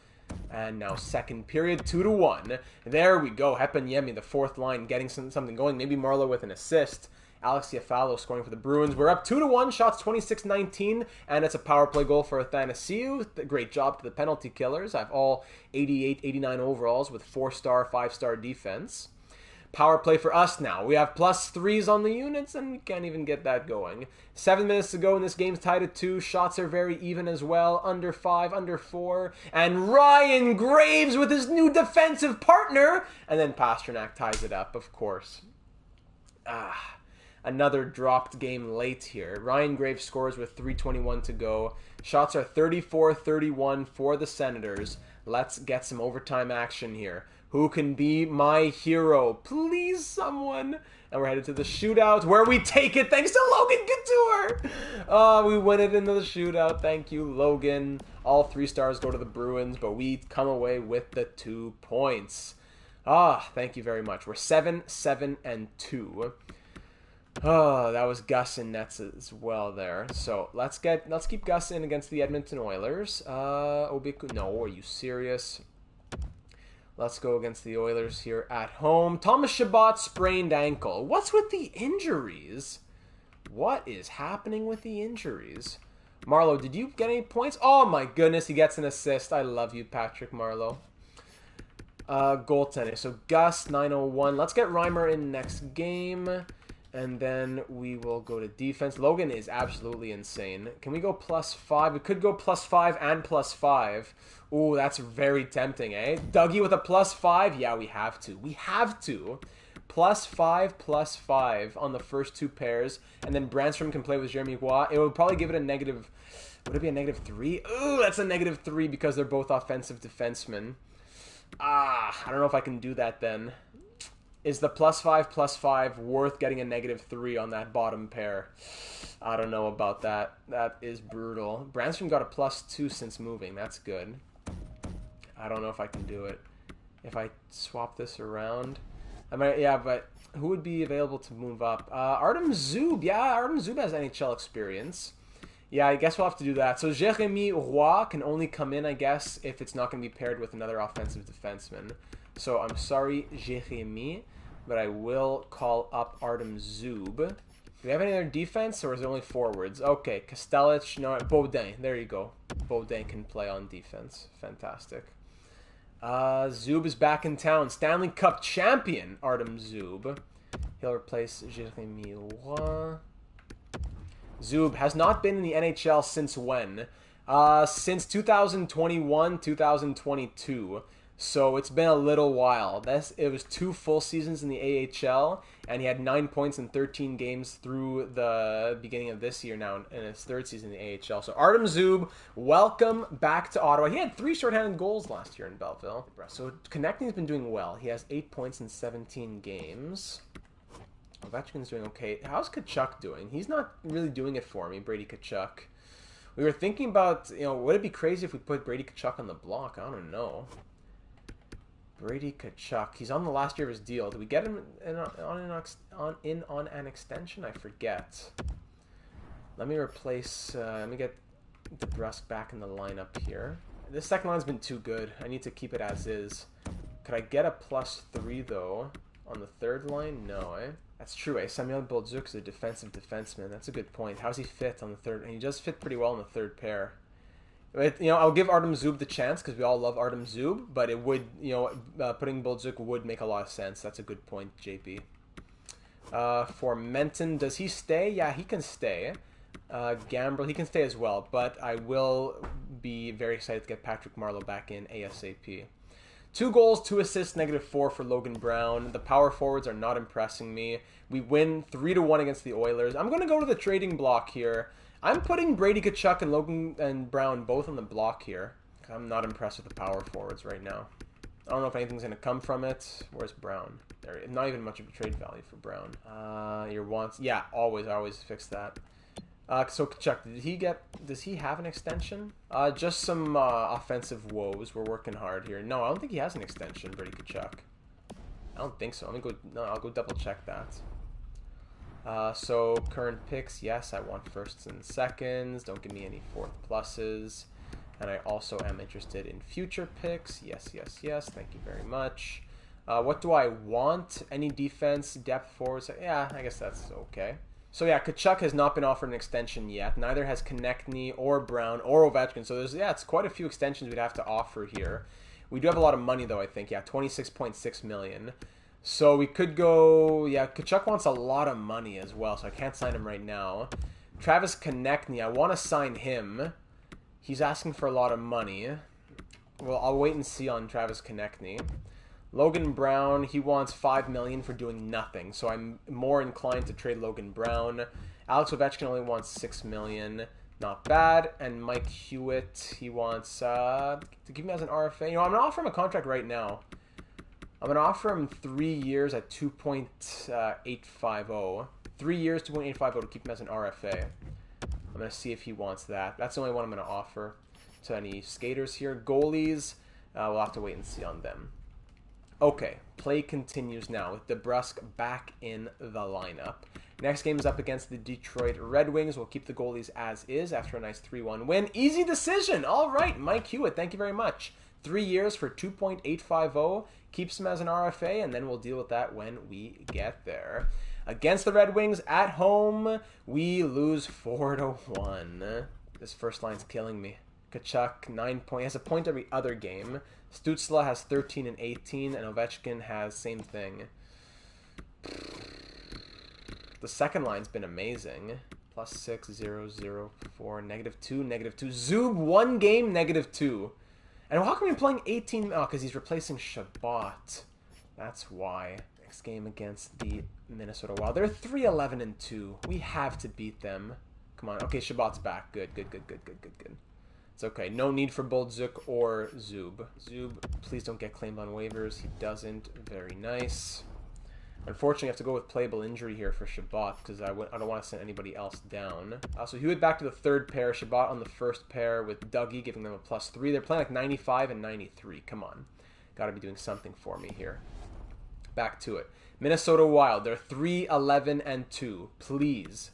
And now second period, 2-1. There we go. Hepanyemi, the fourth line, getting something going. Maybe Marlowe with an assist. Alex Iafallo scoring for the Bruins. We're up 2-1, shots 26-19, and it's a power play goal for Athanasiou. Great job to the penalty killers. I have all 88, 89 overalls with 4-star, 5-star defense. Power play for us now. We have +3s on the units, and we can't even get that going. 7 minutes to go, and this game's tied at 2. Shots are very even as well. Under 5, under 4. And Ryan Graves with his new defensive partner. And then Pasternak ties it up, of course. Another dropped game late here. Ryan Graves scores with 3:21 to go. Shots are 34-31 for the Senators. Let's get some overtime action here. Who can be my hero? Please, someone. And we're headed to the shootout where we take it thanks to Logan Couture. Oh, we win it into the shootout. Thank you, Logan. All 3 stars go to the Bruins, but we come away with the 2 points. Thank you very much. We're 7-7-2. Oh, that was Gus in nets as well there. So let's keep Gus in against the Edmonton Oilers. Obiku, no, are you serious? Let's go against the Oilers here at home. Thomas Chabot sprained ankle. What's with the injuries? What is happening with the injuries? Marlowe, did you get any points? Oh my goodness, he gets an assist. I love you, Patrick Marlowe. Goaltending. So Gus, 901. Let's get Reimer in next game. And then we will go to defense. Logan is absolutely insane. Can we go +5? We could go +5 and +5. Ooh, that's very tempting, eh? Dougie with a +5? Yeah, we have to. We have to. +5, +5 on the first 2 pairs. And then Brandstrom can play with Jeremy Roy. It would probably give it a negative... Would it be a -3? Ooh, that's a -3 because they're both offensive defensemen. I don't know if I can do that then. Is the +5 worth getting a -3 on that bottom pair? I don't know about that. That is brutal. Brandstrom got a +2 since moving. That's good. I don't know if I can do it. If I swap this around. Yeah, but who would be available to move up? Artem Zub. Yeah, Artem Zub has NHL experience. Yeah, I guess we'll have to do that. So Jeremy Roy can only come in, I guess, if it's not going to be paired with another offensive defenseman. So I'm sorry, Jeremy, but I will call up Artem Zub. Do we have any other defense, or is it only forwards? Okay, Kostelic, no, Baudin. There you go. Baudin can play on defense. Fantastic. Zub is back in town. Stanley Cup champion, Artem Zub. He'll replace Jeremy Roy. Zub has not been in the NHL since when? Since 2021, 2022. So it's been a little while. It was 2 full seasons in the AHL, and he had 9 points in 13 games through the beginning of this year now in his 3rd season in the AHL. So Artem Zub, welcome back to Ottawa. He had 3 shorthanded goals last year in Belleville. So Konechny's been doing well. He has 8 points in 17 games. Ovechkin's doing okay. How's Tkachuk doing? He's not really doing it for me, Brady Tkachuk. We were thinking about, would it be crazy if we put Brady Tkachuk on the block? I don't know. Brady Tkachuk. He's on the last year of his deal. Did we get him on an extension? I forget. Let me replace... let me get the Brusque back in the lineup here. This second line's been too good. I need to keep it as is. Could I get a +3, though, on the 3rd line? No, eh? That's true, eh? Samuel Bolduc is a defensive defenseman. That's a good point. How's he fit on the 3rd? And he does fit pretty well on the 3rd pair. I'll give Artem Zub the chance because we all love Artem Zub, but it would, putting Bolduc would make a lot of sense. That's a good point, JP. For Menton, does he stay? Yeah, he can stay. Gambrel, he can stay as well, but I will be very excited to get Patrick Marleau back in ASAP. 2 goals, 2 assists, -4 for Logan Brown. The power forwards are not impressing me. We win 3-1 against the Oilers. I'm going to go to the trading block here. I'm putting Brady Tkachuk and Logan and Brown both on the block here. I'm not impressed with the power forwards right now. I don't know if anything's going to come from it. Where's Brown? There, not even much of a trade value for Brown. Your wants. Yeah, always fix that. So Tkachuk, does he have an extension? Just some offensive woes. We're working hard here. No, I don't think he has an extension, Brady Tkachuk. I don't think so. I'll go double check that. So current picks, yes, I want firsts and seconds. Don't give me any fourth pluses. And I also am interested in future picks. Yes. Thank you very much. What do I want? Any defense, depth forwards? Yeah, I guess that's okay. So yeah, Tkachuk has not been offered an extension yet. Neither has Konechny or Brown or Ovechkin. So it's quite a few extensions we'd have to offer here. We do have a lot of money though, I think. Yeah, $26.6 million. So we could go... Yeah, Tkachuk wants a lot of money as well, so I can't sign him right now. Travis Konechny, I want to sign him. He's asking for a lot of money. Well, I'll wait and see on Travis Konechny. Logan Brown, he wants $5 million for doing nothing, so I'm more inclined to trade Logan Brown. Alex Ovechkin only wants $6 million. Not bad. And Mike Hewitt, he wants to give me as an RFA. You know, I'm going to offer him a contract right now. I'm going to offer him 3 years at 2.850. 3 years, 2.850 to keep him as an RFA. I'm going to see if he wants that. That's the only one I'm going to offer. So any skaters here? Goalies, we'll have to wait and see on them. Okay, play continues now with DeBrusk back in the lineup. Next game is up against the Detroit Red Wings. We'll keep the goalies as is after a nice 3-1 win. Easy decision. All right, Mike Hewitt, thank you very much. 3 years for 2.850. Keeps him as an RFA, and then we'll deal with that when we get there. Against the Red Wings at home, we lose 4-1. This first line's killing me. Tkachuk, 9 points. He has a point every other game. Stützle has 13 and 18, and Ovechkin has same thing. The second line's been amazing. +6, 0, 0, 4, -2, -2. Zub, 1 game, -2. And how come you're playing 18? Oh, because he's replacing Shabbat. That's why. Next game against the Minnesota Wild. They're 3-11 and 2. We have to beat them. Come on. Okay, Shabbat's back. Good. It's okay. No need for Boldzuk or Zub. Zub, please don't get claimed on waivers. He doesn't. Very nice. Unfortunately, I have to go with playable injury here for Shabbat because I don't want to send anybody else down. So he went back to the third pair. Shabbat on the first pair with Dougie, giving them a +3. They're playing like 95 and 93. Come on. Got to be doing something for me here. Back to it. Minnesota Wild. They're 3-11 and 2. Please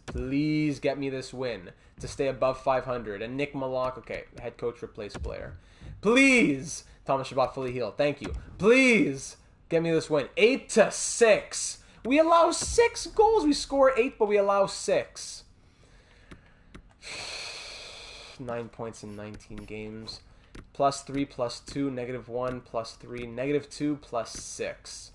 get me this win to stay above 500. And Nick Malak, okay, head coach replaced Blair. Please, Thomas Shabbat fully healed. Thank you. Please. Get me this win. 8-6. We allow 6 goals. We score 8, but we allow 6. 9 points in 19 games. +3, +2, -1, +3, -2, +6.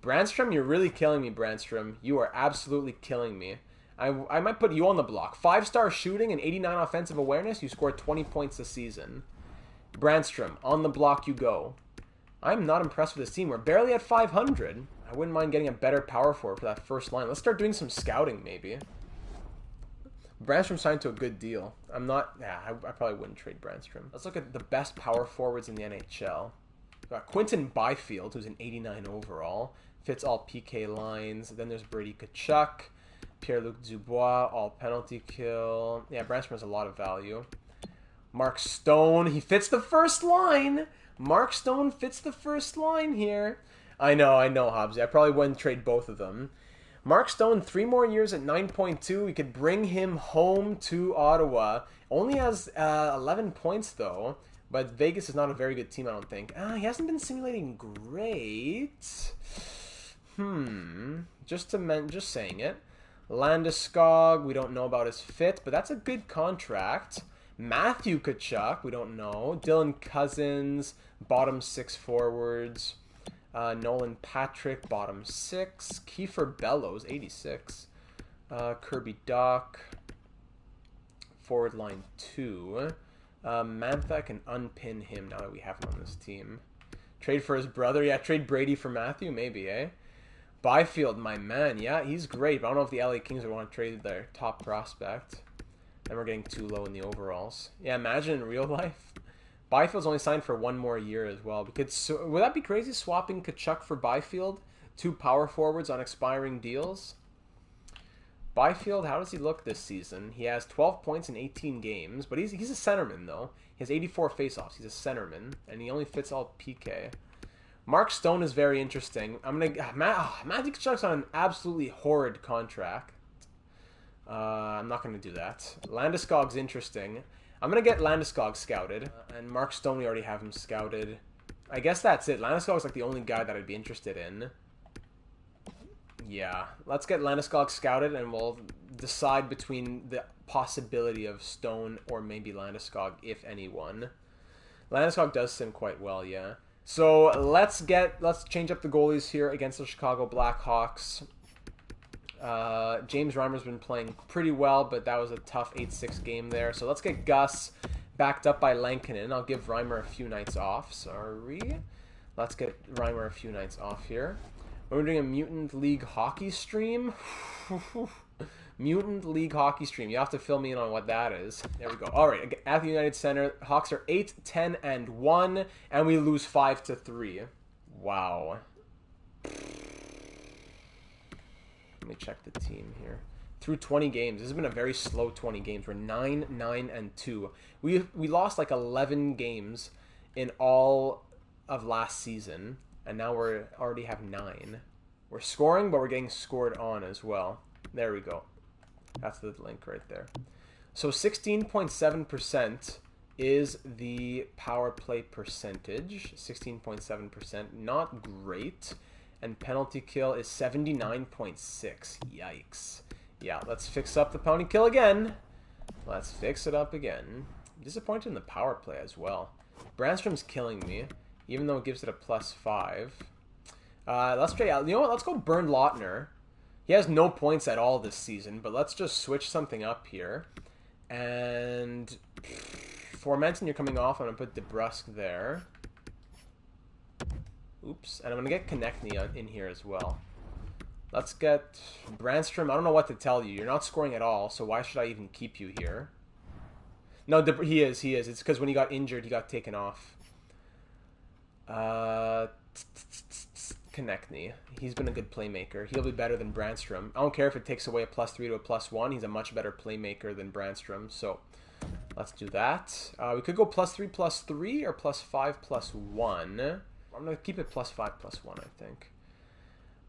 Brandstrom, you're really killing me, Brandstrom. You are absolutely killing me. I might put you on the block. 5-star shooting and 89 offensive awareness. You scored 20 points this season. Brandstrom, on the block you go. I'm not impressed with this team. We're barely at 500. I wouldn't mind getting a better power forward for that first line. Let's start doing some scouting, maybe. Brandstrom signed to a good deal. I probably wouldn't trade Brandstrom. Let's look at the best power forwards in the NHL. We've got Quinton Byfield, who's an 89 overall. Fits all PK lines. Then there's Brady Tkachuk. Pierre-Luc Dubois, all penalty kill. Yeah, Brandstrom has a lot of value. Mark Stone, he fits the first line. Mark Stone fits the first line here. I know, Hobbsy. I probably wouldn't trade both of them. Mark Stone, 3 more years at 9.2. We could bring him home to Ottawa. Only has 11 points, though. But Vegas is not a very good team, I don't think. He hasn't been simulating great. Just saying it. Landeskog, we don't know about his fit, but that's a good contract. Matthew Tkachuk, we don't know. Dylan Cousins, bottom 6 forwards. Nolan Patrick, bottom 6. Kiefer Bellows, 86. Kirby Doc, forward line 2. Mantha, I can unpin him now that we have him on this team. Trade for his brother. Yeah, trade Brady for Matthew, maybe, eh? Byfield, my man. Yeah, he's great, but I don't know if the LA Kings would want to trade their top prospect. Then we're getting too low in the overalls. Yeah, imagine in real life. Byfield's only signed for 1 more year as well. Would that be crazy, swapping Tkachuk for Byfield? 2 power forwards on expiring deals? Byfield, how does he look this season? He has 12 points in 18 games, but he's a centerman, though. He has 84 faceoffs. He's a centerman, and he only fits all PK. Mark Stone is very interesting. Matthew Tkachuk's on an absolutely horrid contract. I'm not going to do that. Landeskog's interesting. I'm going to get Landeskog scouted. And Mark Stone, we already have him scouted. I guess that's it. Landeskog's like the only guy that I'd be interested in. Yeah. Let's get Landeskog scouted and we'll decide between the possibility of Stone or maybe Landeskog, if anyone. Landeskog does sim quite well, yeah. So let's change up the goalies here against the Chicago Blackhawks. James Reimer's been playing pretty well, but that was a tough 8-6 game there. So let's get Gus backed up by Lankinen. I'll give Reimer a few nights off. Sorry. Let's get Reimer a few nights off here. We're doing a Mutant League hockey stream. Mutant League hockey stream. You have to fill me in on what that is. There we go. All right, at the United Center, Hawks are 8-10-1, and we lose 5-3. Wow. Let me check the team here. Through 20 games, this has been a very slow 20 games. We're 9-9-2. We lost like 11 games in all of last season, and now we already have 9. We're scoring, but we're getting scored on as well. There we go. That's the link right there. So 16.7% is the power play percentage. 16.7%, not great. And penalty kill is 79.6. Yikes. Yeah, let's fix up the penalty kill again. Let's fix it up again. I'm disappointed in the power play as well. Brandstrom's killing me, even though it gives it a +5. Let's try out. You know what? Let's go Bernd Lautner. He has no points at all this season, but let's just switch something up here. And for Menton, you're coming off. I'm going to put DeBrusque there. Oops. And I'm going to get Konechny in here as well. Let's get Brandstrom. I don't know what to tell you. You're not scoring at all, so why should I even keep you here? No, he is. It's because when he got injured, he got taken off. Konechny. He's been a good playmaker. He'll be better than Brandstrom. I don't care if it takes away a +3 to a +1. He's a much better playmaker than Brandstrom. So let's do that. We could go +3/+3 or +5/+1. I'm going to keep it +5/+1, I think.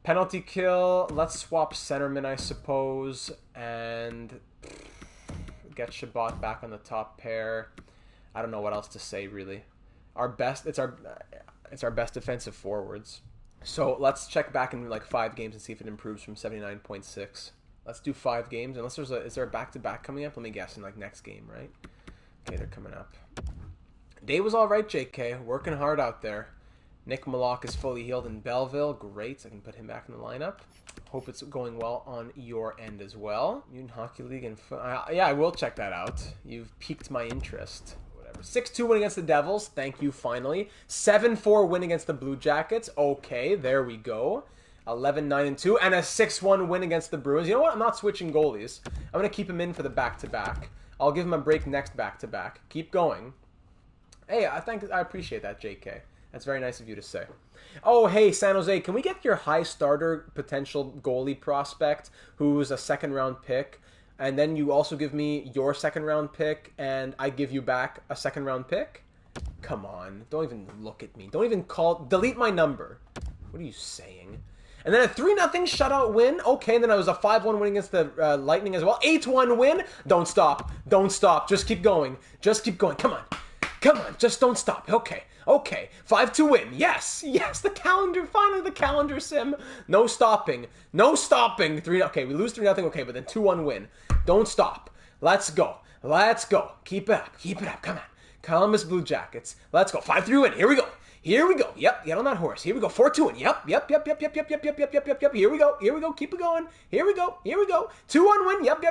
Penalty kill. Let's swap centerman, I suppose. And get Shabbat back on the top pair. I don't know what else to say, really. It's our best defensive forwards. So let's check back in like 5 games and see if it improves from 79.6. Let's do 5 games. Unless is there a back-to-back coming up? Let me guess, in like next game, right? Okay, they're coming up. Day was all right, JK. Working hard out there. Nick Malak is fully healed in Belleville. Great. So I can put him back in the lineup. Hope it's going well on your end as well. Mutant Hockey League and yeah, I will check that out. You've piqued my interest. 6-2 win against the Devils. Thank you, finally. 7-4 win against the Blue Jackets. Okay, there we go. 11-9-2. And a 6-1 win against the Bruins. You know what? I'm not switching goalies. I'm going to keep him in for the back-to-back. I'll give him a break next back-to-back. Keep going. Hey, I appreciate that, JK. That's very nice of you to say. Oh, hey, San Jose, can we get your high starter potential goalie prospect who's a second-round pick? And then you also give me your second-round pick, and I give you back a second-round pick? Come on. Don't even look at me. Don't even delete my number. What are you saying? And then a 3-0 shutout win. Okay, and then it was a 5-1 win against the Lightning as well. 8-1 win. Don't stop. Don't stop. Just keep going. Just keep going. Come on. Come on. Just don't stop. Okay. Okay. 5-2 win. Yes. Yes. The calendar. Finally, the calendar sim. No stopping. No stopping. 3-0. Okay, we lose 3-0. Okay, but then 2-1 win. Don't stop. Let's go. Let's go. Keep it up. Keep it up. Come on. Columbus Blue Jackets. Let's go. 5-3 win. Here we go. Here we go. Yep. Get on that horse. Here we go. 4-2 win. Yep. Here we go. Here we go. Keep it going. Here we go. Here we go. 2-1 win. Yep.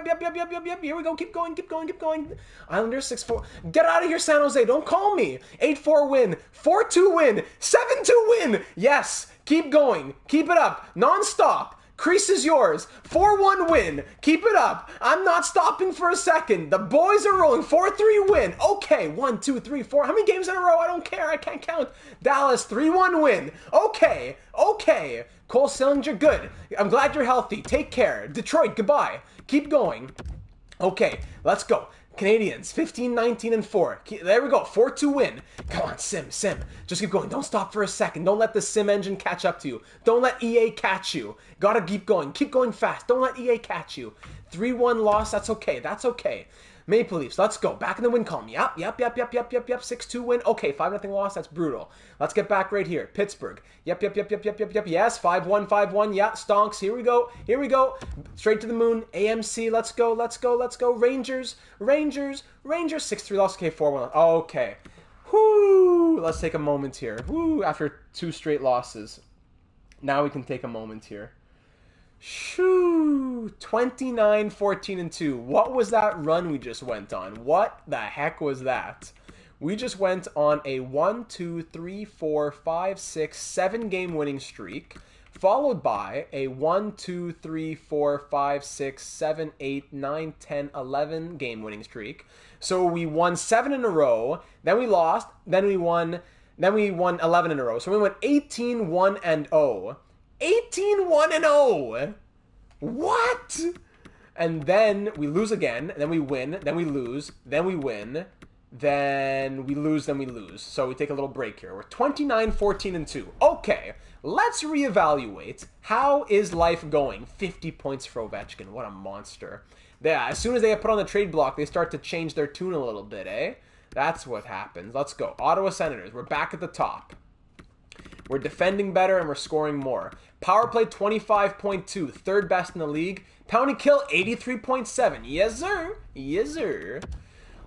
Here we go. Keep going. Keep going. Keep going. Islanders 6-4. Get out of here, San Jose. Don't call me. 8-4 win. 4-2 win. 7-2 win. Yes. Keep going. Keep it up. Non-stop. Crease is yours. 4-1 win. Keep it up. I'm not stopping for a second. The boys are rolling. 4-3 win. Okay, 1, 2, 3, 4. How many games in a row? I don't care. I can't count. Dallas, 3-1 win. Okay. Cole Sillinger, good. I'm glad you're healthy. Take care. Detroit, goodbye. Keep going. Okay, let's go. Canadians, 15, 19, and 4. There we go, 4-2 win. Come on, Sim. Just keep going. Don't stop for a second. Don't let the Sim engine catch up to you. Don't let EA catch you. Gotta keep going. Keep going fast. Don't let EA catch you. 3-1 loss, that's okay. Maple Leafs, let's go. Back in the win column. Yep. 6-2 win. Okay, 5-0 loss. That's brutal. Let's get back right here. Pittsburgh. Yep. Yes, 5-1. Yeah, stonks. Here we go. Straight to the moon. AMC, let's go. Rangers. 6-3 loss. Okay, 4-1. Okay. Whoo. Let's take a moment here. Whoo. After 2 straight losses. Now we can take a moment here. Shoo! 29, 14, and 2. What was that run we just went on? What the heck was that? We just went on a 1, 2, 3, 4, 5, 6, 7 game winning streak, followed by a 1, 2, 3, 4, 5, 6, 7, 8, 9, 10, 11 game winning streak. So we won 7 in a row, then we lost, then we won 11 in a row. So we went 18, 1, and 0. 18-1 and 0. What? And then we lose again, and then we win, then we lose, then we win, then we lose, then we lose. So we take a little break here. We're 29, 14, and 2. Okay, let's reevaluate. How is life going? 50 points for Ovechkin. What a monster. Yeah, as soon as they put on the trade block, they start to change their tune a little bit, eh? That's what happens. Let's go. Ottawa Senators. We're back at the top. We're defending better and we're scoring more. Power play 25.2, third best in the league. Penalty kill 83.7. Yes, sir.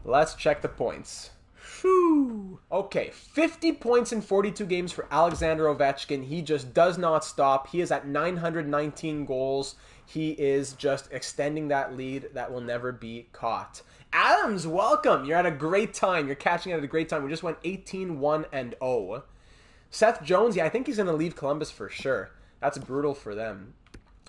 Let's check the points. Whew. Okay, 50 points in 42 games for Alexander Ovechkin. He just does not stop. He is at 919 goals. He is just extending that lead that will never be caught. Adams, welcome. You're at a great time. You're catching it at a great time. We just went 18-1 and 0. Seth Jones, yeah, I think he's going to leave Columbus for sure. That's brutal for them.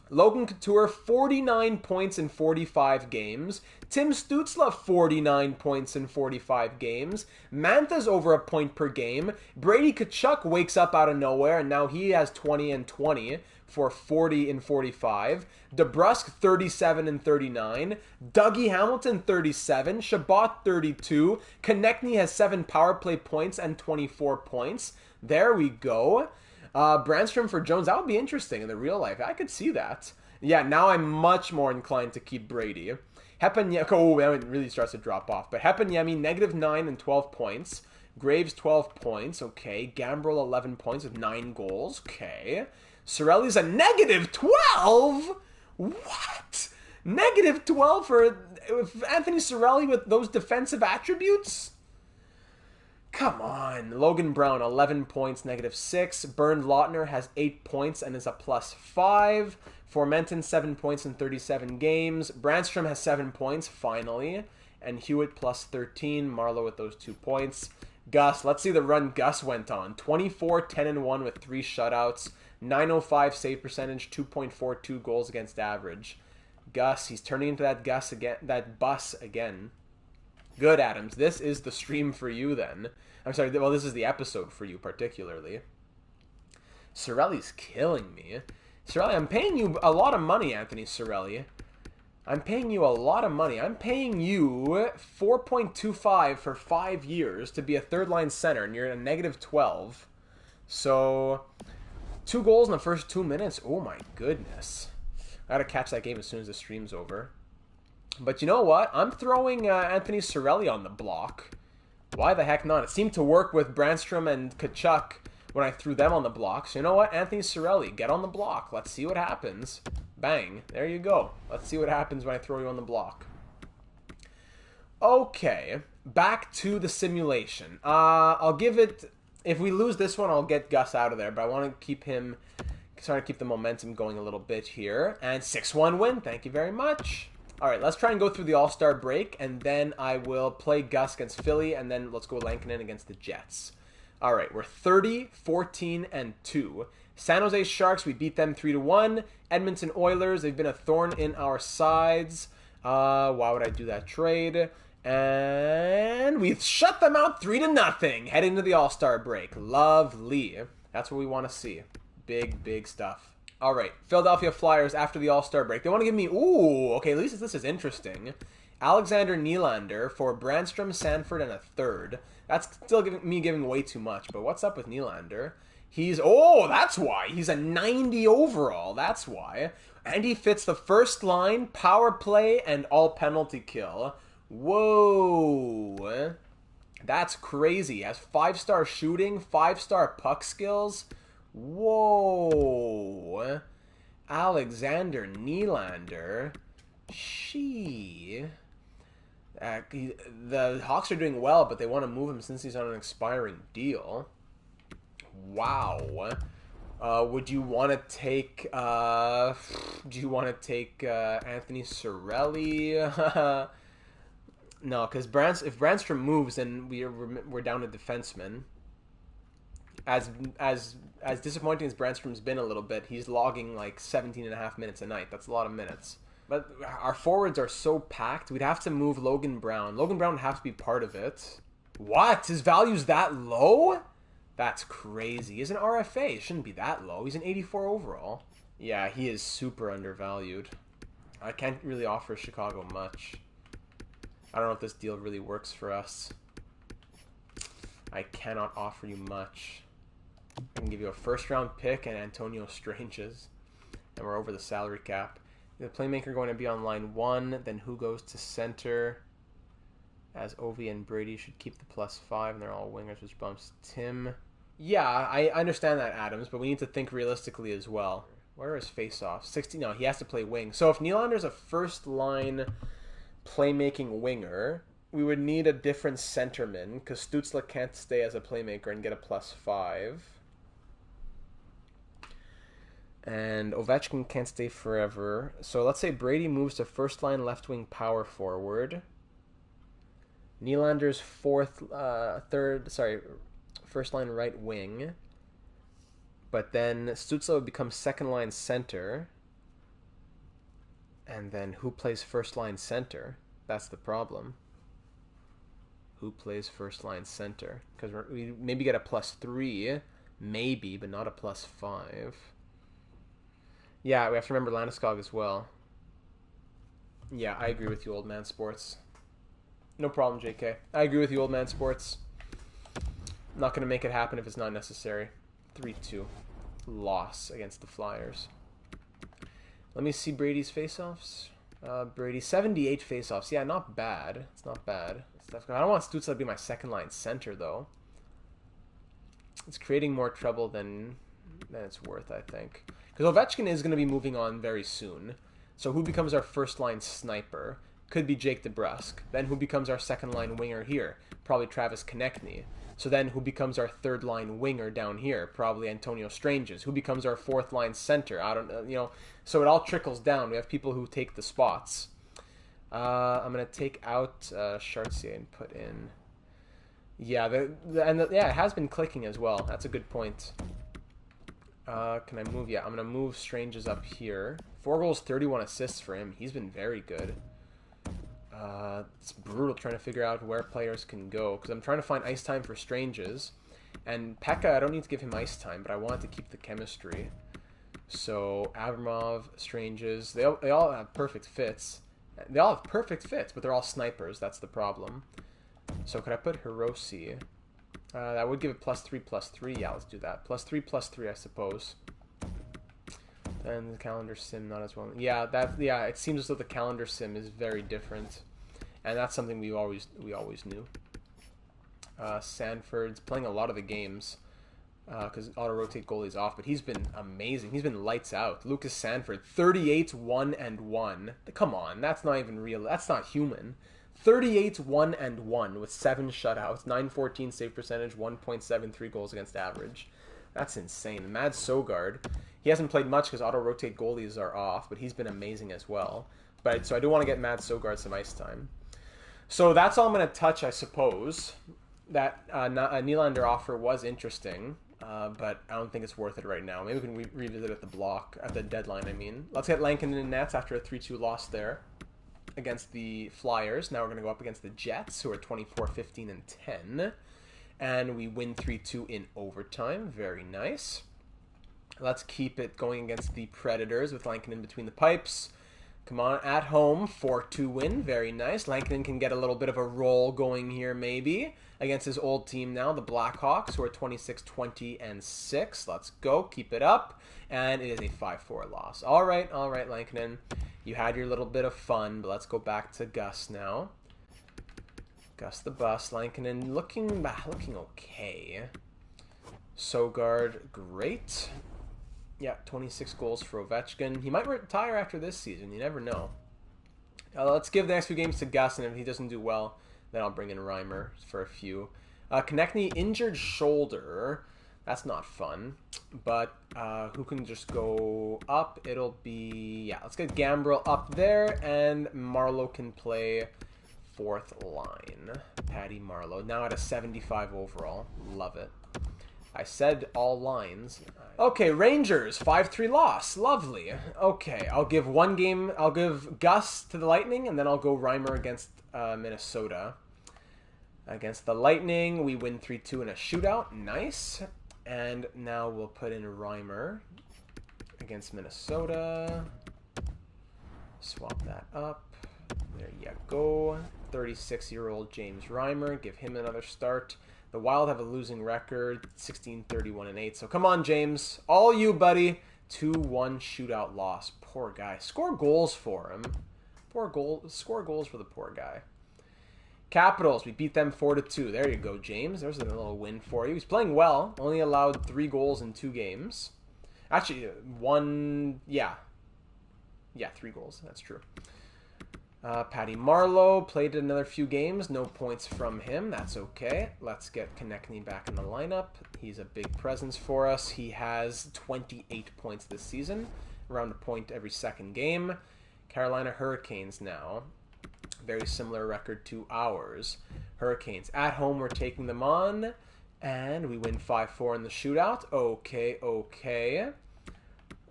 Logan Couture, 49 points in 45 games. Tim Stützle, 49 points in 45 games. Mantha's over a point per game. Brady Tkachuk wakes up out of nowhere, and now he has 20 and 20 for 40 in 45. DeBrusk, 37 and 39. Dougie Hamilton, 37. Shabbat, 32. Konechny has 7 power play points and 24 points. There we go. Brandstrom for Jones, that would be interesting in the real life. I could see that. Yeah, now I'm much more inclined to keep Brady. Hepanyemi, it really starts to drop off. But Hepanyemi, -9 and 12 points. Graves, 12 points. Okay. Gambrel, 11 points with 9 goals. Okay. Cirelli's a -12? What? -12 for Anthony Cirelli with those defensive attributes? Come on. Logan Brown, 11 points, -6. Bernd Lautner has 8 points and is a +5. Formenton, 7 points in 37 games. Brandstrom has 7 points, finally. And Hewitt, +13. Marlowe with those 2 points. Gus, let's see the run Gus went on. 24, 10, and 1 with 3 shutouts. 905 save percentage, 2.42 goals against average. Gus, he's turning into that Gus again, that bus again. Good, Adams. This is the stream for you then. I'm sorry, well, this is the episode for you particularly. Cirelli's killing me. Cirelli, I'm paying you a lot of money, Anthony Cirelli. I'm paying you a lot of money. I'm paying you 4.25 for 5 years to be a third-line center, and you're at a -12. So, 2 goals in the first 2 minutes. Oh my goodness. I gotta catch that game as soon as the stream's over. But you know what? I'm throwing Anthony Cirelli on the block. Why the heck not? It seemed to work with Brandstrom and Tkachuk when I threw them on the block. So you know what? Anthony Cirelli, get on the block. Let's see what happens. Bang. There you go. Let's see what happens when I throw you on the block. Okay. Back to the simulation. I'll give it... If we lose this one, I'll get Gus out of there. But I want to keep him... Trying to keep the momentum going a little bit here. And 6-1 win. Thank you very much. All right, let's try and go through the All-Star break, and then I will play Gus against Philly, and then let's go Lankinen against the Jets. All right, we're 30, 14, and 2. San Jose Sharks, we beat them 3-1. Edmonton Oilers, they've been a thorn in our sides. Why would I do that trade? And we've shut them out 3-0 heading to the All-Star break. Lovely. That's what we want to see. Big, big stuff. All right, Philadelphia Flyers after the All-Star break. They want to give me, okay, at least this is interesting. Alexander Nylander for Brandstrom, Sanford, and a third. That's still giving way too much, but what's up with Nylander? That's why. He's a 90 overall. That's why. And he fits the first line, power play, and all penalty kill. Whoa. That's crazy. He has 5-star shooting, 5-star puck skills. Whoa. Alexander Nylander. The Hawks are doing well, but they want to move him since he's on an expiring deal. Wow. Would you want to take? Do you want to take Anthony Cirelli? No, because if Brandstrom moves, then we're down to defensemen. As disappointing as Brandstrom's been a little bit, he's logging like 17.5 minutes a night. That's a lot of minutes. But our forwards are so packed, we'd have to move Logan Brown. Logan Brown would have to be part of it. What? His value's that low? That's crazy. He's an RFA. It shouldn't be that low. He's an 84 overall. Yeah, he is super undervalued. I can't really offer Chicago much. I don't know if this deal really works for us. I cannot offer you much. I can give you a first-round pick and Antonio Stranges. And we're over the salary cap. The playmaker going to be on line 1. Then who goes to center? As Ovi and Brady should keep the +5, and they're all wingers, which bumps Tim. Yeah, I understand that, Adams, but we need to think realistically as well. Where are his face-offs? 60. No, he has to play wing. So if Nylander's a first-line playmaking winger, we would need a different centerman, because Stützle can't stay as a playmaker and get a +5. And Ovechkin can't stay forever. So let's say Brady moves to first-line left-wing power forward. Nylander's first-line right wing. But then Stützle would become second-line center. And then who plays first-line center? That's the problem. Who plays first-line center? Because we maybe get a +3. Maybe, but not a +5. Yeah, we have to remember Landeskog as well. Yeah, I agree with you, Old Man Sports. No problem, JK. I agree with you, Old Man Sports. I'm not going to make it happen if it's not necessary. 3-2. Loss against the Flyers. Let me see Brady's faceoffs. Brady, 78 faceoffs. Yeah, not bad. It's not bad. I don't want Stützle to be my second-line center, though. It's creating more trouble than it's worth, I think. Because Ovechkin is going to be moving on very soon. So who becomes our first-line sniper? Could be Jake DeBrusk. Then who becomes our second-line winger here? Probably Travis Konechny. So then who becomes our third-line winger down here? Probably Antonio Stranges. Who becomes our fourth-line center? I don't know. So it all trickles down. We have people who take the spots. I'm going to take out Chartier and put in... Yeah, it has been clicking as well. That's a good point. Can I move? Yeah, I'm going to move Stranges up here. 4 goals, 31 assists for him. He's been very good. It's brutal trying to figure out where players can go, because I'm trying to find ice time for Stranges. And Pekka, I don't need to give him ice time, but I want to keep the chemistry. So, Abramov, Stranges, they all have perfect fits. They all have perfect fits, but they're all snipers. That's the problem. So, could I put Hiroshi? That would give it +3/+3. Yeah, let's do that. +3/+3, I suppose. And the calendar sim not as well. Yeah, it seems as though the calendar sim is very different, and that's something we always knew. Sanford's playing a lot of the games because auto rotate goalie's off, but he's been amazing. He's been lights out. Lucas Sanford, 38-1-1. Come on, that's not even real. That's not human. 38-1-1 with 7 shutouts, 914 save percentage, 1.73 goals against average. That's insane. Mads Sogard, he hasn't played much because auto-rotate goalies are off, but he's been amazing as well. So I do want to get Mads Sogard some ice time. So that's all I'm going to touch, I suppose. That Nylander offer was interesting. but I don't think it's worth it right now. Maybe we can revisit at the deadline, I mean. Let's get Lankinen in nets after a 3-2 loss there against the Flyers. Now we're going to go up against the Jets, who are 24-15-10. And we win 3-2 in overtime. Very nice. Let's keep it going against the Predators with Lankinen between the pipes. Come on, at home, 4-2 win. Very nice. Lankinen can get a little bit of a roll going here, maybe, against his old team now, the Blackhawks, who are 26-20-6. Let's go. Keep it up. And it is a 5-4 loss. All right, Lankinen. You had your little bit of fun, but let's go back to Gus now. Gus the Bus. Lankinen looking okay. Sogard, great. Yeah, 26 goals for Ovechkin. He might retire after this season. You never know. Let's give the next few games to Gus, and if he doesn't do well, then I'll bring in Reimer for a few. Konechny, injured shoulder. That's not fun. But who can just go up? It'll be... Yeah, let's get Gambrel up there, and Marleau can play fourth line. Patty Marleau. Now at a 75 overall. Love it. I said all lines. Okay, Rangers, 5-3 loss. Lovely. Okay, I'll give one game. I'll give Gus to the Lightning, and then I'll go Reimer against Minnesota. Against the Lightning, we win 3-2 in a shootout. Nice. And now we'll put in Reimer against Minnesota. Swap that up. There you go. 36-year-old James Reimer. Give him another start. The Wild have a losing record, 16-31-8. So come on, James. All you, buddy. 2-1 shootout loss. Poor guy. Score goals for him. Score goals for the poor guy. Capitals, we beat them 4-2. There you go, James. There's a little win for you. He's playing well. Only allowed 3 goals in 2 games. Actually, 1... Yeah. Yeah, 3 goals. That's true. Patty Marleau played another few games. No points from him. That's okay. Let's get Konechny back in the lineup. He's a big presence for us. He has 28 points this season. Around a point every second game. Carolina Hurricanes now. Very similar record to ours. Hurricanes at home. We're taking them on. And we win 5-4 in the shootout. Okay.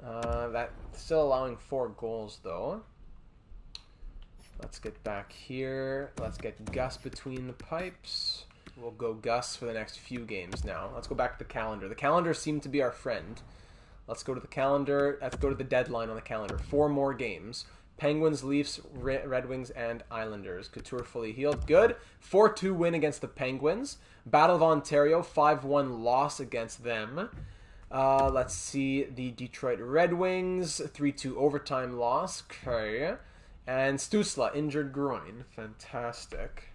That's still allowing 4 goals, though. Let's get back here. Let's get Gus between the pipes. We'll go Gus for the next few games now. Let's go back to the calendar. The calendar seemed to be our friend. Let's go to the calendar. Let's go to the deadline on the calendar. 4 more games. Penguins, Leafs, Red Wings, and Islanders. Couture fully healed. Good. 4-2 win against the Penguins. Battle of Ontario, 5-1 loss against them. Let's see the Detroit Red Wings, 3-2 overtime loss. Okay. And Stützle, injured groin. Fantastic.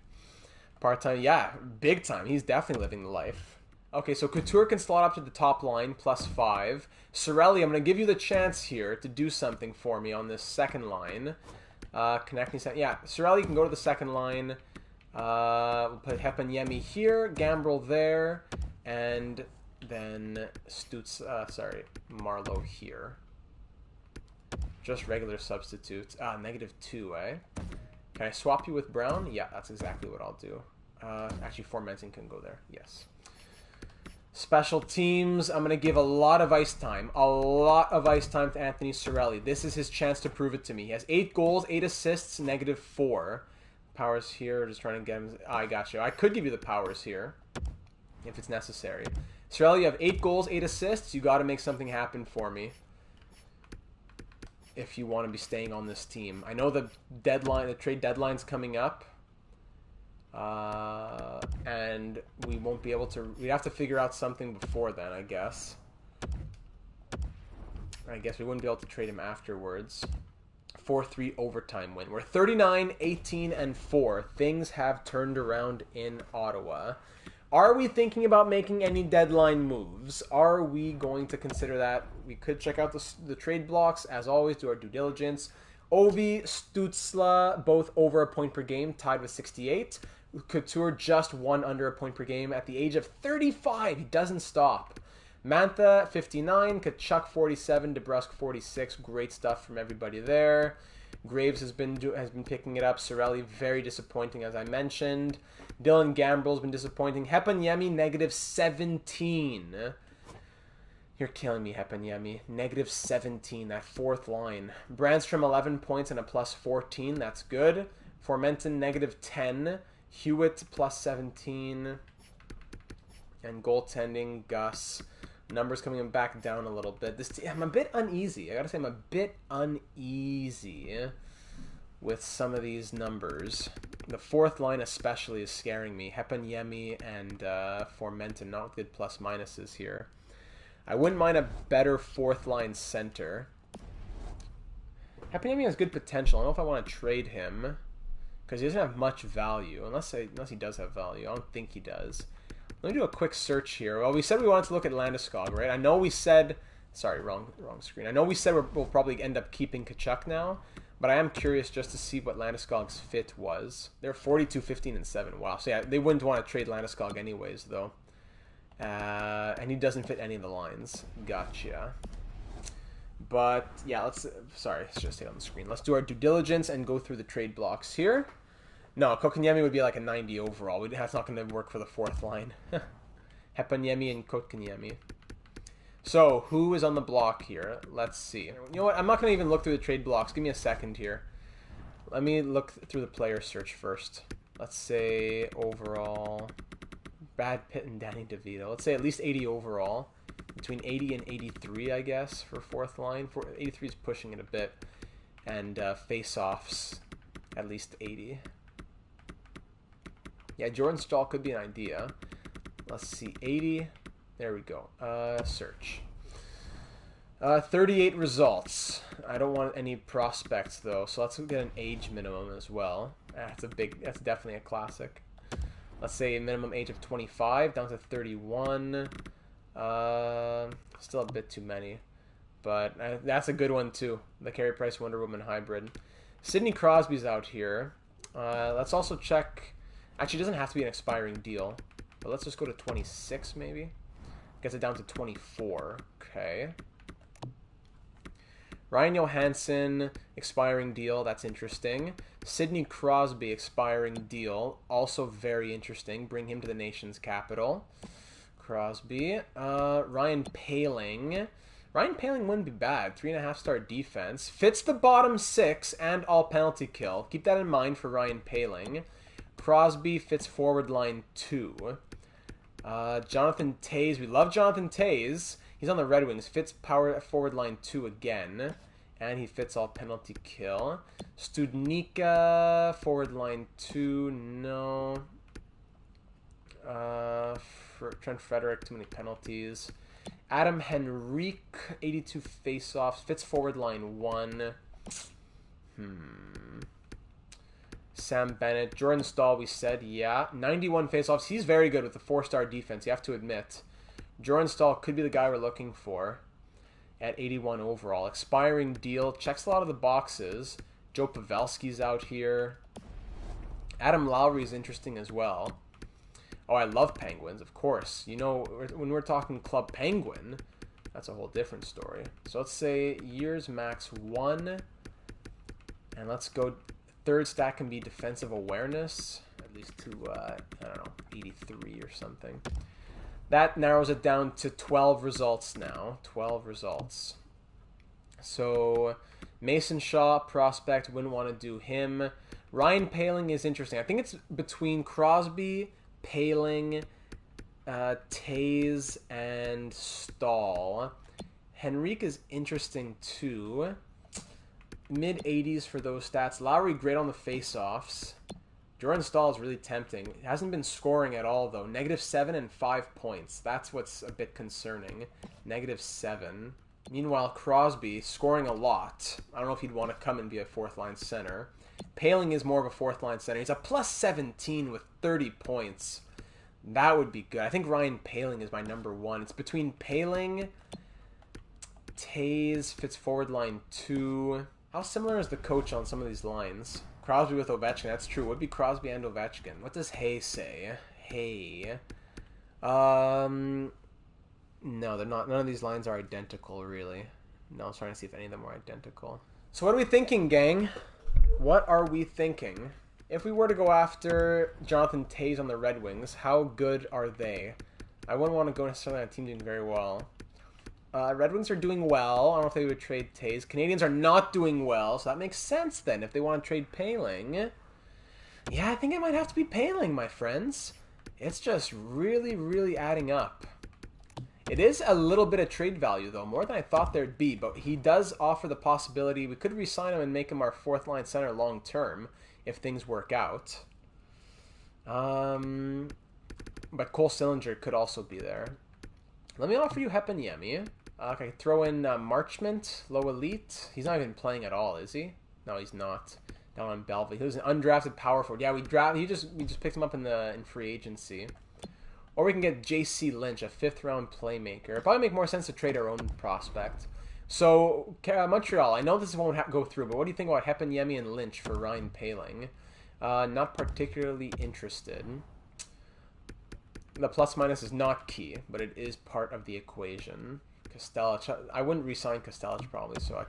Part-time, yeah, big time. He's definitely living the life. Okay, so Couture can slot up to the top line, +5. Cirelli, I'm going to give you the chance here to do something for me on this second line. Konechny, yeah, Cirelli can go to the second line. We'll put Heponiemi here, Gambrel there, and then Marleau here. Just regular substitutes. -2, eh? Can I swap you with Brown? Yeah, that's exactly what I'll do. Actually, Formenton can go there. Yes. Special teams. I'm going to give a lot of ice time. A lot of ice time to Anthony Cirelli. This is his chance to prove it to me. He has 8 goals, 8 assists, -4. Powers here. Just trying to get him. I got you. I could give you the powers here if it's necessary. Cirelli, you have 8 goals, 8 assists. You got to make something happen for me if you want to be staying on this team. I know the trade deadline's coming up. And we won't be able to... We have to figure out something before then, I guess. I guess we wouldn't be able to trade him afterwards. 4-3 overtime win. We're 39-18-4. Things have turned around in Ottawa. Are we thinking about making any deadline moves? Are we going to consider that? We could check out the trade blocks. As always, do our due diligence. Ovi, Stützle, both over a point per game, tied with 68. Couture just 1 under a point per game at the age of 35. He doesn't stop. Mantha, 59. Kachuk, 47. DeBrusk, 46. Great stuff from everybody there. Graves has been picking it up. Cirelli, very disappointing, as I mentioned. Dylan Gambrel's been disappointing. Heponiemi, -17. You're killing me, Hepanyemi. Negative 17, that fourth line. Brandstrom, 11 points and a plus 14. That's good. Formenton, negative 10. Hewitt, plus 17. And goaltending, Gus. Numbers coming back down a little bit. I'm a bit uneasy. I gotta say, I'm a bit uneasy with some of these numbers. The fourth line especially is scaring me. Hepanyemi and Formenton, not good plus minuses here. I wouldn't mind a better fourth line center. Hepanyemi has good potential. I don't know if I want to trade him because he doesn't have much value. Unless he does have value. I don't think he does. Let me do a quick search here. Well, we said we wanted to look at Landeskog, right? I know we said... Sorry, wrong screen. I know we said we'll probably end up keeping Tkachuk now, but I am curious just to see what Landeskog's fit was. They're 42, 15, and 7. Wow. So yeah, they wouldn't want to trade Landeskog anyways, though. And he doesn't fit any of the lines. Gotcha. But yeah, let's just stay on the screen. Let's do our due diligence and go through the trade blocks here. No, Kotkaniemi would be like a 90 overall. That's not going to work for the fourth line. Hepanyemi and Kotkaniemi. So, who is on the block here? Let's see. You know what? I'm not going to even look through the trade blocks. Give me a second here. Let me look through the player search first. Let's say overall... Brad Pitt and Danny DeVito. Let's say at least 80 overall. Between 80 and 83, I guess, for fourth line. 83 is pushing it a bit. And face-offs, at least 80. Yeah, Jordan Stahl could be an idea. Let's see, 80. There we go. Search. 38 results. I don't want any prospects, though, so let's get an age minimum as well. That's definitely a classic. Let's say a minimum age of 25 down to 31. Still a bit too many. But that's a good one, too. The Carey Price Wonder Woman hybrid. Sidney Crosby's out here. Let's also check... Actually, it doesn't have to be an expiring deal. But let's just go to 26, maybe. Gets it down to 24. Okay. Ryan Johansson, expiring deal. That's interesting. Sidney Crosby, expiring deal. Also very interesting. Bring him to the nation's capital. Crosby. Ryan Poehling. Ryan Poehling wouldn't be bad. 3.5-star defense. Fits the bottom 6 and all penalty kill. Keep that in mind for Ryan Poehling. Crosby fits forward line 2. Jonathan Toews. We love Jonathan Toews. He's on the Red Wings. Fits power forward line 2 again. And he fits all penalty kill. Studnicka, forward line 2. No. Trent Frederick, too many penalties. Adam Henrique, 82 faceoffs. Fits forward line 1. Sam Bennett. Jordan Stahl, we said, yeah. 91 faceoffs. He's very good with the 4-star defense, you have to admit. Jordan Stahl could be the guy we're looking for at 81 overall. Expiring deal. Checks a lot of the boxes. Joe Pavelski's out here. Adam Lowry's interesting as well. Oh, I love Penguins, of course. You know, when we're talking Club Penguin, that's a whole different story. So let's say years max 1. And let's go... Third stat can be defensive awareness. At least to, I don't know, 83 or something. That narrows it down to 12 results now. 12 results. So, Mason Shaw, prospect, wouldn't want to do him. Ryan Poehling is interesting. I think it's between Crosby, Poehling, Toews, and Stahl. Henrique is interesting too. Mid-80s for those stats. Lowry, great on the face-offs. Jordan Stahl is really tempting. He hasn't been scoring at all, though. -7 and 5 points. That's what's a bit concerning. -7. Meanwhile, Crosby, scoring a lot. I don't know if he'd want to come and be a fourth-line center. Poehling is more of a fourth-line center. He's a +17 with 30 points. That would be good. I think Ryan Poehling is my number 1. It's between Poehling, Toews, fits forward line 2... How similar is the coach on some of these lines? Crosby with Ovechkin, that's true. It would be Crosby and Ovechkin. What does Hay say? Hay. No, they're not. None of these lines are identical, really. No, I was trying to see if any of them were identical. So what are we thinking, gang? What are we thinking? If we were to go after Jonathan Toews on the Red Wings, how good are they? I wouldn't want to go necessarily on a team doing very well. Red Wings are doing well. I don't know if they would trade Tays. Canadians are not doing well, so that makes sense then if they want to trade Paling. Yeah, I think it might have to be Paling, my friends. It's just really, really adding up. It is a little bit of trade value, though, more than I thought there'd be, but he does offer the possibility we could re-sign him and make him our fourth-line center long-term if things work out. But Cole Sillinger could also be there. Let me offer you Heponiemi. I could throw in Marchment, low elite. He's not even playing at all, is he? No, he's not. Down on Belleville. He was an undrafted power forward. Yeah, we just picked him up in free agency. Or we can get J.C. Lynch, a fifth-round playmaker. It'd probably make more sense to trade our own prospect. So, Montreal, I know this won't go through, but what do you think about Heponiemi and Lynch for Ryan Paling? Not particularly interested. The plus-minus is not key, but it is part of the equation. Kostelec, I wouldn't re-sign Kostelec probably, so if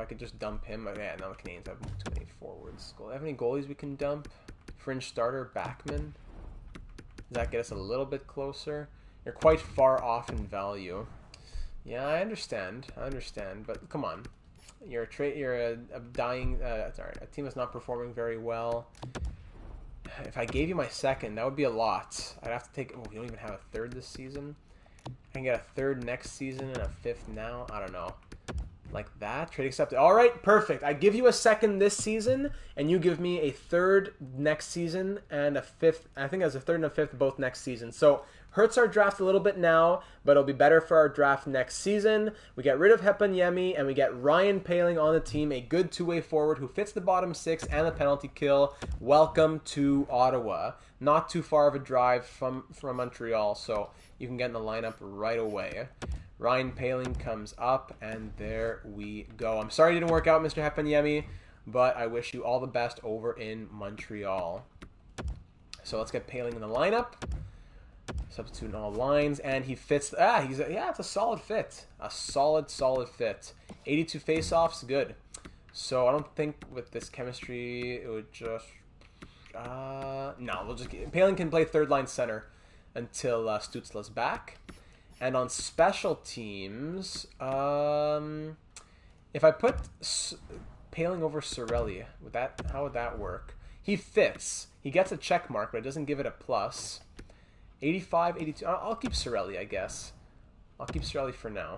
I could just dump him. Yeah, now the Canadians have too many forwards. Do I have any goalies we can dump? Fringe starter, Backman. Does that get us a little bit closer? You're quite far off in value. Yeah, I understand, but come on. You're a dying. Sorry, a team that's not performing very well. If I gave you my second, that would be a lot. I'd have to take. Oh, we don't even have a third this season. I can get a third next season and a fifth now. I don't know. Like that. Trade accepted. All right, perfect. I give you a second this season, and you give me a third next season and a fifth. I think as a third and a fifth both next season. So hurts our draft a little bit now, but it'll be better for our draft next season. We get rid of Heponiemi, and we get Ryan Paling on the team, a good two-way forward who fits the bottom six and the penalty kill. Welcome to Ottawa. Not too far of a drive from Montreal, so you can get in the lineup right away. Ryan Paling comes up, and there we go. I'm sorry it didn't work out, Mr. Heponiemi, but I wish you all the best over in Montreal. So let's get Paling in the lineup. Substitute in all lines, and he fits. It's a solid fit. A solid fit. 82 face-offs, good. So I don't think with this chemistry it would just. No, we'll just. Paling can play third-line center until Stützle's back. And on special teams, if I put Paling over Cirelli, how would that work? He fits. He gets a check mark, but it doesn't give it a plus. 85, 82. I'll keep Cirelli, I guess. I'll keep Cirelli for now.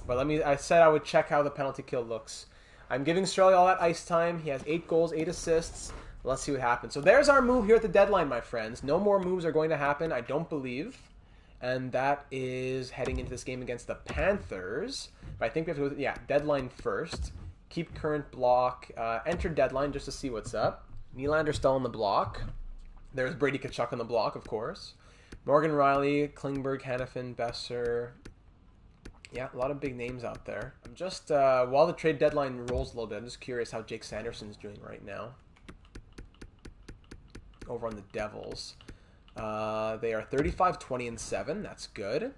But I said I would check how the penalty kill looks. I'm giving Cirelli all that ice time. He has 8 goals, 8 assists. Let's see what happens. So there's our move here at the deadline, my friends. No more moves are going to happen, I don't believe. And that is heading into this game against the Panthers. But I think we have to go, deadline first. Keep current block. Enter deadline just to see what's up. Nylander still on the block. There's Brady Tkachuk on the block, of course. Morgan Riley, Klingberg, Hannafin, Besser. Yeah, a lot of big names out there. I'm just, while the trade deadline rolls a little bit, I'm just curious how Jake Sanderson's doing right now. Over on the Devils. They are 35, 20, and 7. That's good.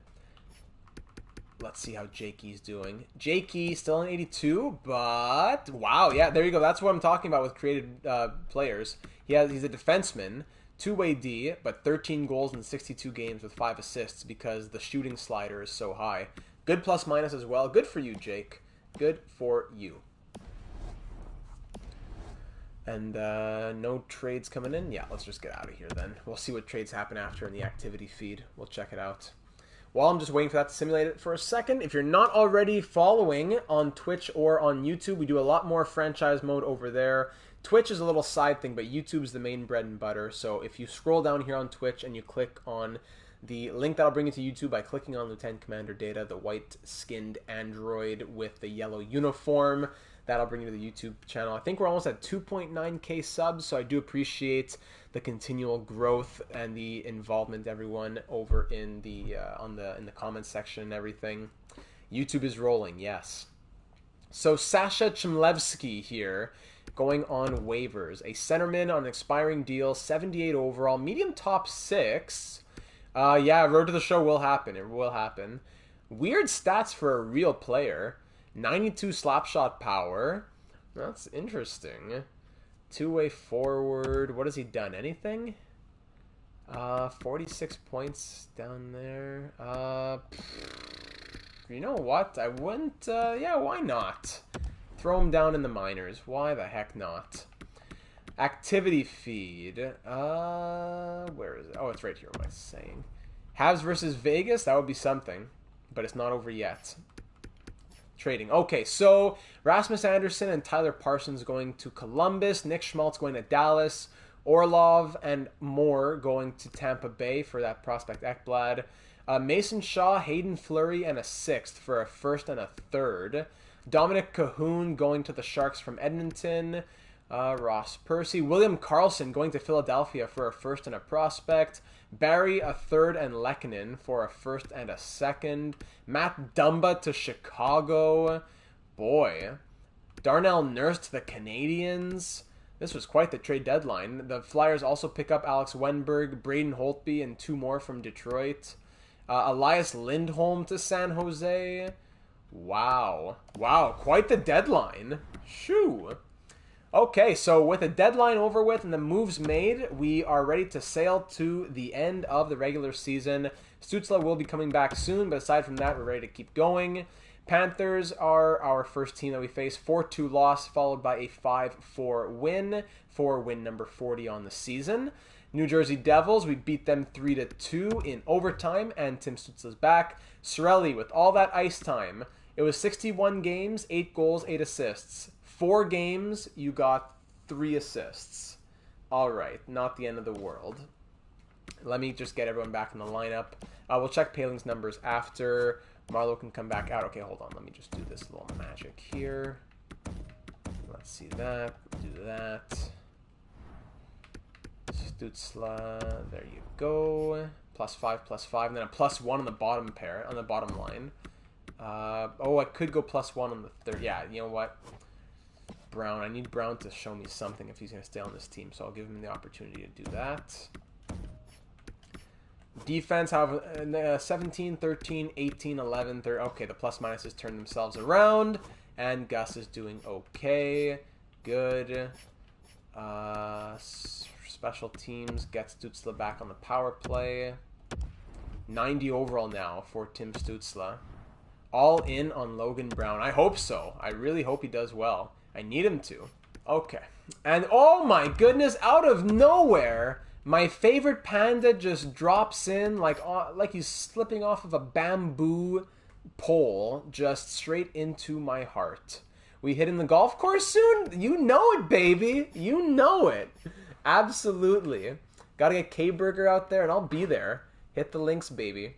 Let's see how Jakey's doing. Jakey still in 82, but wow, yeah, there you go. That's what I'm talking about with created players. He's a defenseman, two-way D, but 13 goals in 62 games with 5 assists because the shooting slider is so high. Good plus minus as well. Good for you, Jake. Good for you. And no trades coming in. Yeah, let's just get out of here then. We'll see what trades happen after in the activity feed. We'll check it out. While I'm just waiting for that to simulate it for a second, if you're not already following on Twitch or on YouTube, we do a lot more franchise mode over there. Twitch is a little side thing, but YouTube is the main bread and butter. So if you scroll down here on Twitch and you click on the link that'll bring you to YouTube by clicking on Lieutenant Commander Data, the white-skinned android with the yellow uniform, that'll bring you to the YouTube channel. I think we're almost at 2.9k subs, so I do appreciate the continual growth and the involvement, everyone, over in the in the comments section and everything. YouTube is rolling, yes. So Sasha Chmlevski here, going on waivers. A centerman on an expiring deal, 78 overall, medium top 6. Yeah, road to the show will happen. It will happen. Weird stats for a real player. 92 slapshot power. That's interesting. Two-way forward. What has he done? Anything? 46 points down there. You know what? I wouldn't... yeah, why not? Throw him down in the minors. Why the heck not? Activity feed. Where is it? Oh, it's right here. What am I saying? Habs versus Vegas? That would be something. But it's not over yet. Trading. Okay, so Rasmus Anderson and Tyler Parsons going to Columbus. Nick Schmaltz going to Dallas. Orlov and Moore going to Tampa Bay for that prospect Ekblad. Mason Shaw, Hayden Fleury, and a 6th for a 1st and a 3rd. Dominic Cahoon going to the Sharks from Edmonton. Ross Percy. William Karlsson going to Philadelphia for a 1st and a prospect. Barry, a 3rd, and Lehkonen for a 1st and a 2nd. Matt Dumba to Chicago. Boy. Darnell Nurse to the Canadiens. This was quite the trade deadline. The Flyers also pick up Alex Wenberg, Braden Holtby, and 2 more from Detroit. Elias Lindholm to San Jose. Wow. Wow, quite the deadline. Shoo. Okay, so with the deadline over with and the moves made, we are ready to sail to the end of the regular season. Stützle will be coming back soon, but aside from that, we're ready to keep going. Panthers are our first team that we face. 4-2 loss, followed by a 5-4 win for win number 40 on the season. New Jersey Devils, we beat them 3-2 in overtime, and Tim Stützle's back. Cirelli, with all that ice time, it was 61 games, 8 goals, 8 assists. 4 games, you got 3 assists. All right, not the end of the world. Let me just get everyone back in the lineup. We'll check Paling's numbers after. Marlowe can come back out. Okay, hold on. Let me just do this little magic here. Let's see that. Do that. Stützle. There you go. +5, and then a +1 on the bottom pair, on the bottom line. Oh, I could go +1 on the third. Yeah, you know what? Brown. I need Brown to show me something if he's going to stay on this team, so I'll give him the opportunity to do that. Defense have 17, 13, 18, 11, 30. Okay, the plus-minuses turn themselves around, and Gus is doing okay. Good. Special teams gets Stützle back on the power play. 90 overall now for Tim Stützle. All in on Logan Brown. I hope so. I really hope he does well. I need him to. Okay. And oh my goodness, out of nowhere, my favorite panda just drops in like he's slipping off of a bamboo pole just straight into my heart. We hitting the golf course soon? You know it, baby. You know it. Absolutely. Gotta get K-Burger out there and I'll be there. Hit the links, baby.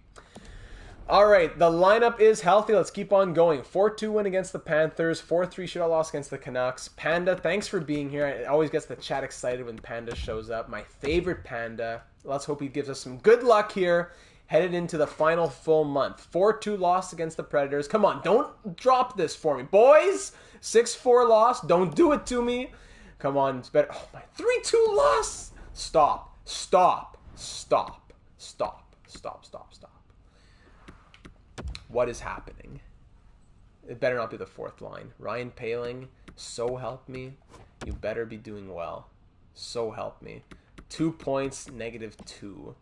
All right, the lineup is healthy. Let's keep on going. 4-2 win against the Panthers. 4-3 shootout loss against the Canucks. Panda, thanks for being here. It always gets the chat excited when Panda shows up. My favorite Panda. Let's hope he gives us some good luck here. Headed into the final full month. 4-2 loss against the Predators. Come on, don't drop this for me. Boys, 6-4 loss. Don't do it to me. Come on, it's better. Oh, my 3-2 loss. Stop. Stop. Stop. Stop. Stop. Stop. Stop. What is happening? It better not be the fourth line. Ryan Paling, so help me. You better be doing well. So help me. 2 points, -2.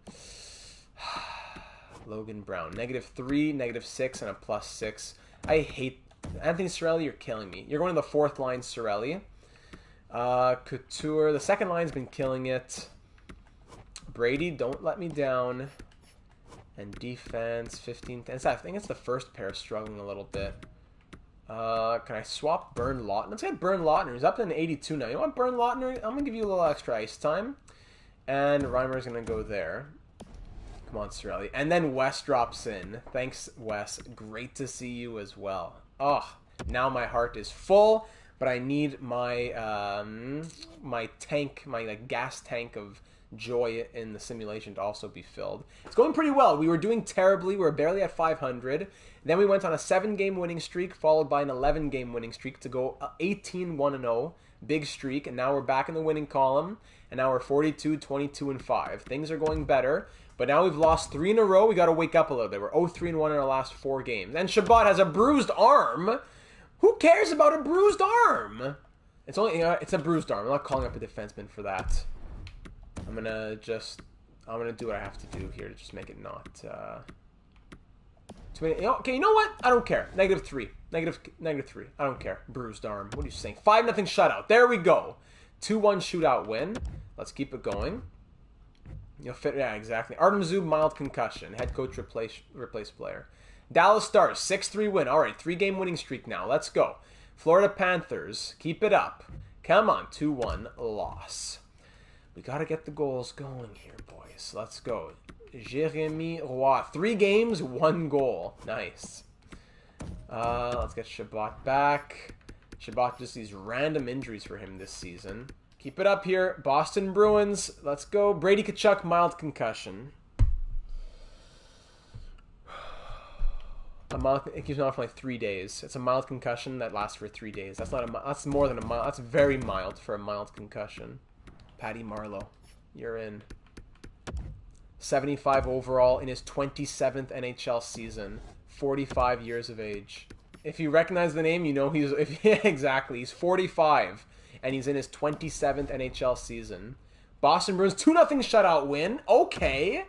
Logan Brown, -3, -6, and a +6. I hate... Anthony Cirelli, you're killing me. You're going to the fourth line, Cirelli. Couture, the second line's been killing it. Brady, don't let me down. And defense, 15. I think it's the first pair struggling a little bit. Can I swap Bernd Lautner? Let's get Bernd Lautner. He's up to an 82 now. You want Bernd Lautner? I'm going to give you a little extra ice time. And Reimer's going to go there. Come on, Cirelli. And then Wes drops in. Thanks, Wes. Great to see you as well. Oh, now my heart is full. But I need my my tank, my gas tank of joy in the simulation to also be filled. It's going pretty well. We were doing terribly. We were barely at 500. Then we went on a 7-game winning streak, followed by an 11-game winning streak to go 18-1-0. Big streak. And now we're back in the winning column. And now we're 42, 22, and 5. Things are going better. But now we've lost 3 in a row. We got to wake up a little bit. We're 0-3-1 in our last 4 games. And Shabbat has a bruised arm. Who cares about a bruised arm? It's only it's a bruised arm. I'm not calling up a defenseman for that. I'm gonna do what I have to do here to just make it not Okay, you know what? I don't care. -3. -3. I don't care. Bruised arm. What are you saying? 5-0 shutout. There we go. 2-1 shootout win. Let's keep it going. You'll fit. Yeah, exactly. Artem Zub, mild concussion. Head coach replace player. Dallas Stars, 6-3 win. All right, 3-game winning streak now. Let's go. Florida Panthers, keep it up. Come on, 2-1 loss. We got to get the goals going here, boys. Let's go. Jeremy Roy, 3 games, 1 goal. Nice. Let's get Shabbat back. Shabbat, just these random injuries for him this season. Keep it up here. Boston Bruins, let's go. Brady Tkachuk, mild concussion. It keeps me on for like 3 days. It's a mild concussion that lasts for 3 days. That's more than a mild. That's very mild for a mild concussion. Patty Marleau, you're in. 75 overall in his 27th NHL season. 45 years of age. If you recognize the name, you know yeah, exactly. He's 45 and he's in his 27th NHL season. Boston Bruins 2-0 shutout win. Okay.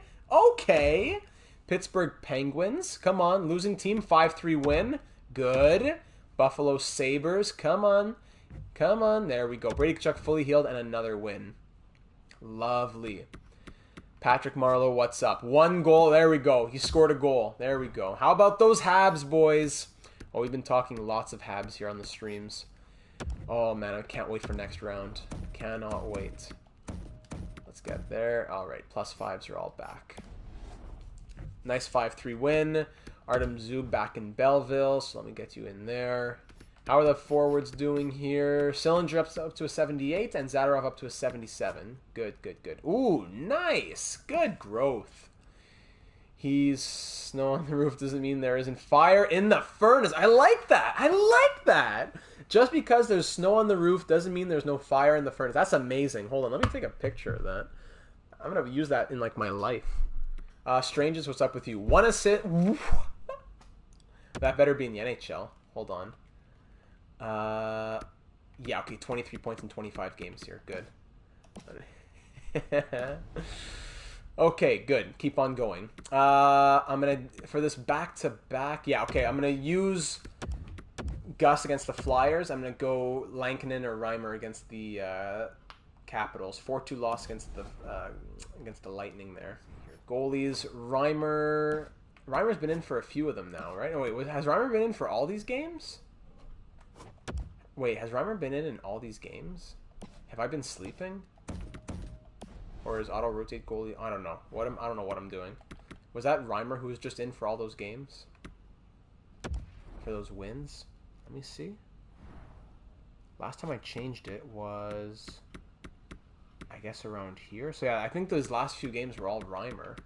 Pittsburgh Penguins, come on, losing team, 5-3 win. Good. Buffalo Sabres, come on. There we go. Brady Tkachuk fully healed and another win. Lovely. Patrick Marleau, what's up? 1 goal. There we go. He scored a goal. There we go. How about those Habs, boys? Oh, we've been talking lots of Habs here on the streams. Oh, man, I can't wait for next round. Cannot wait. Let's get there. All right, +5s are all back. Nice 5-3 win. Artem Zub back in Belleville, so let me get you in there. How are the forwards doing here? Sillinger up to a 78 and Zadorov up to a 77. Good. Ooh, nice. Good growth. He's snow on the roof doesn't mean there isn't fire in the furnace. I like that. Just because there's snow on the roof doesn't mean there's no fire in the furnace. That's amazing. Hold on, let me take a picture of that. I'm going to use that in like my life. Strangers, what's up with you? 1 assist. That better be in the NHL. Hold on. Yeah, okay, 23 points in 25 games here. Good. Okay, good. Keep on going. I'm going to, for this back-to-back, yeah, okay, I'm going to use Gus against the Flyers. I'm going to go Lankinen or Reimer against the Capitals. 4-2 loss against the Lightning there. Goalies, Reimer's been in for a few of them now, right? Oh, wait, has Reimer been in for all these games? Wait, has Reimer been in all these games? Have I been sleeping? Or is auto rotate goalie? I don't know. I don't know what I'm doing. Was that Reimer who was just in for all those games? For those wins? Let me see. Last time I changed it was, I guess, around here. So yeah, I think those last few games were all Reimer.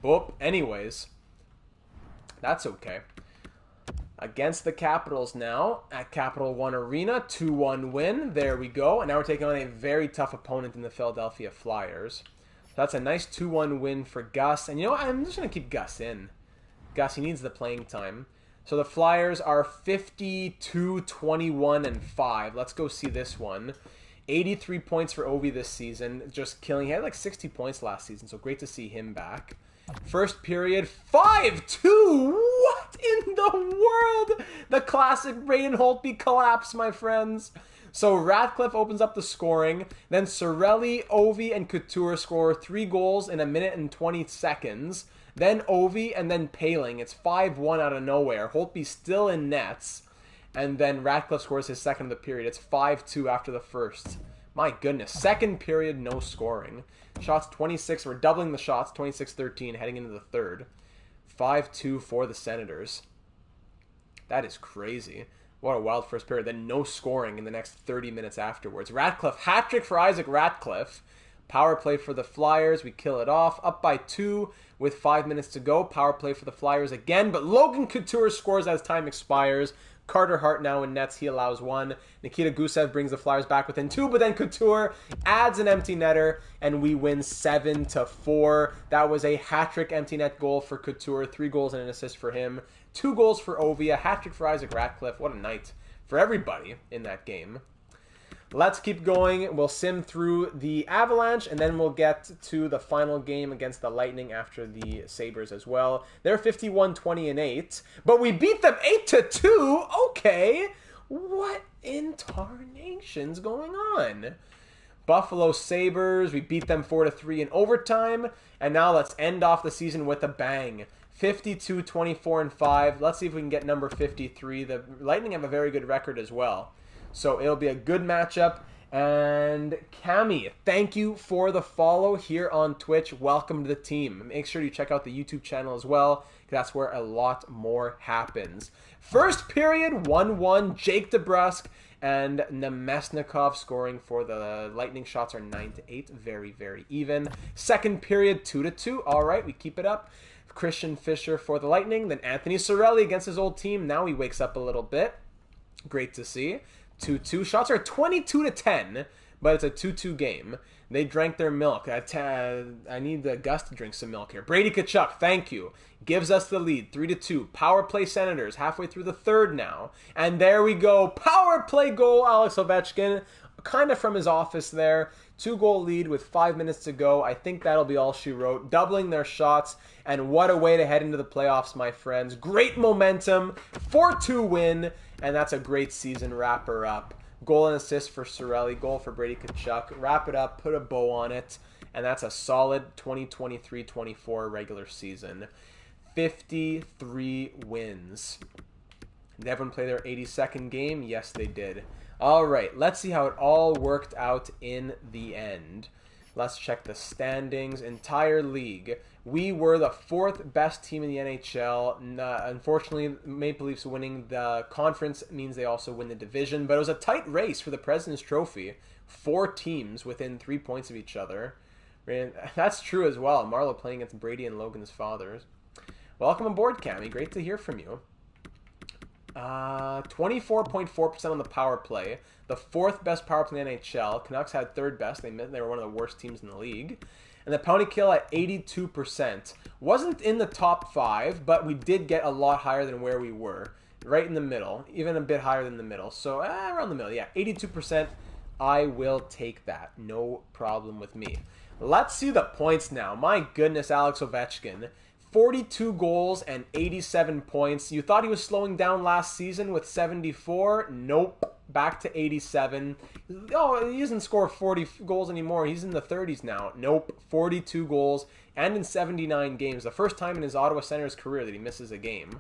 Boop. Anyways, that's okay. Against the Capitals now at Capital One Arena, 2-1 win. There we go. And now we're taking on a very tough opponent in the Philadelphia Flyers. So that's a nice 2-1 win for Gus. And you know what? I'm just going to keep Gus in. Gus, he needs the playing time. So the Flyers are 52-21-5. Let's go see this one. 83 points for Ovi this season. Just killing. He had like 60 points last season, so great to see him back. First period, 5-2. What in the world? The classic Braden Holtby collapse, my friends. So Ratcliffe opens up the scoring. Then Cirelli, Ovi, and Couture score 3 goals in 1 minute and 20 seconds. Then Ovi and then Paling. It's 5-1 out of nowhere. Holtby still in nets. And then Ratcliffe scores his second of the period. It's 5-2 after the first. My goodness. Second period, no scoring. Shots 26. We're doubling the shots. 26-13 heading into the third. 5-2 for the Senators. That is crazy. What a wild first period. Then no scoring in the next 30 minutes afterwards. Ratcliffe. Hat-trick for Isaac Ratcliffe. Power play for the Flyers. We kill it off. Up by 2 with 5 minutes to go. Power play for the Flyers again. But Logan Couture scores as time expires. Carter Hart now in nets. He allows 1. Nikita Gusev brings the Flyers back within 2, but then Couture adds an empty netter, and we win 7-4. That was a hat-trick empty net goal for Couture. 3 goals and an assist for him. 2 goals for Ovi. A hat-trick for Isaac Ratcliffe. What a night for everybody in that game. Let's keep going. We'll sim through the Avalanche, and then we'll get to the final game against the Lightning after the Sabres as well. They're 51-20-8, but we beat them 8-2. Okay, what in tarnation's going on? Buffalo Sabres, we beat them 4-3 in overtime, and now let's end off the season with a bang. 52-24-5. Let's see if we can get number 53. The Lightning have a very good record as well. So it'll be a good matchup. And Cami, thank you for the follow here on Twitch. Welcome to the team. Make sure you check out the YouTube channel as well, because that's where a lot more happens. First period, 1-1. Jake DeBrusk and Nemesnikov scoring for the Lightning. Shots are 9-8. Very, very even. Second period, 2-2. All right, we keep it up. Christian Fischer for the Lightning. Then Anthony Cirelli against his old team. Now he wakes up a little bit. Great to see. 2-2. Shots are 22-10, but it's a 2-2 game. They drank their milk. I need Gus to drink some milk here. Brady Tkachuk, thank you. Gives us the lead, 3-2. Power play Senators, halfway through the third now. And there we go. Power play goal, Alex Ovechkin. Kind of from his office there. 2-goal lead with 5 minutes to go. I think that'll be all she wrote. Doubling their shots. And what a way to head into the playoffs, my friends. Great momentum. 4-2 win. And that's a great season wrapper up. Goal and assist for Cirelli. Goal for Brady Tkachuk. Wrap it up. Put a bow on it. And that's a solid 2023-24 regular season. 53 wins. Did everyone play their 82nd game? Yes, they did. All right, let's see how it all worked out in the end. Let's check the standings. Entire league. We were the 4th best team in the NHL. Unfortunately, Maple Leafs winning the conference means they also win the division. But it was a tight race for the President's Trophy. 4 teams within 3 points of each other. And that's true as well. Marlo playing against Brady and Logan's fathers. Welcome aboard, Cami. Great to hear from you. 24.4% on the power play. The 4th best power play in the NHL. Canucks had 3rd best. They were one of the worst teams in the league. And the penalty kill at 82%. Wasn't in the top 5, but we did get a lot higher than where we were. Right in the middle. Even a bit higher than the middle. So around the middle. Yeah, 82%. I will take that. No problem with me. Let's see the points now. My goodness, Alex Ovechkin. 42 goals and 87 points. You thought he was slowing down last season with 74? Nope. Back to 87. Oh, he doesn't score 40 goals anymore. He's in the 30s now. Nope. 42 goals and in 79 games. The first time in his Ottawa Senators career that he misses a game.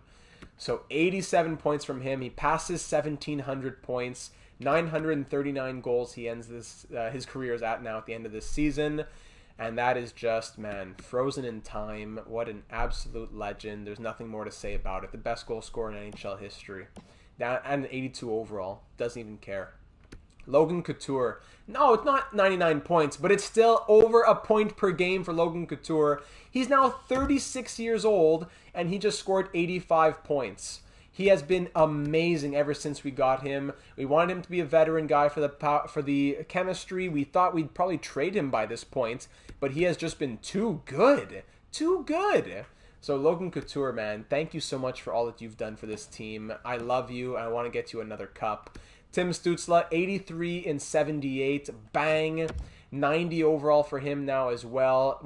So 87 points from him. He passes 1,700 points. 939 goals he ends his career is at now at the end of this season. And that is just, man, frozen in time. What an absolute legend. There's nothing more to say about it. The best goal scorer in NHL history. And 82 overall. Doesn't even care. Logan Couture. No, it's not 99 points, but it's still over a point per game for Logan Couture. He's now 36 years old, and he just scored 85 points. He has been amazing ever since we got him. We wanted him to be a veteran guy for the chemistry. We thought we'd probably trade him by this point, but he has just been too good. Too good. So Logan Couture, man, thank you so much for all that you've done for this team. I love you, and I want to get you another cup. Tim Stützle, 83 in 78. Bang. 90 overall for him now as well.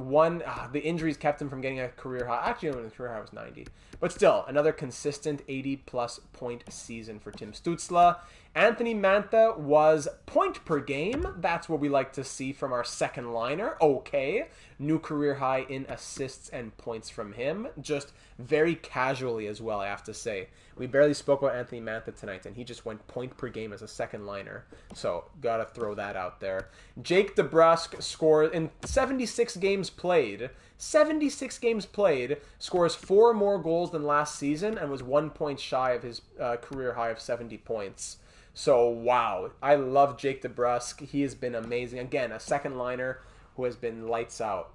The injuries kept him from getting a career high. Actually, his career high was 90. But still, another consistent 80-plus point season for Tim Stützle. Anthony Mantha was point per game. That's what we like to see from our second liner. Okay. New career high in assists and points from him. Just very casually as well, I have to say. We barely spoke about Anthony Mantha tonight, and he just went point per game as a second liner. So, gotta throw that out there. Jake DeBrusk scored in 76 games played. 76 games played, scores 4 more goals than last season, and was 1 point shy of his career high of 70 points. So, wow. I love Jake DeBrusk. He has been amazing. Again, a second liner who has been lights out.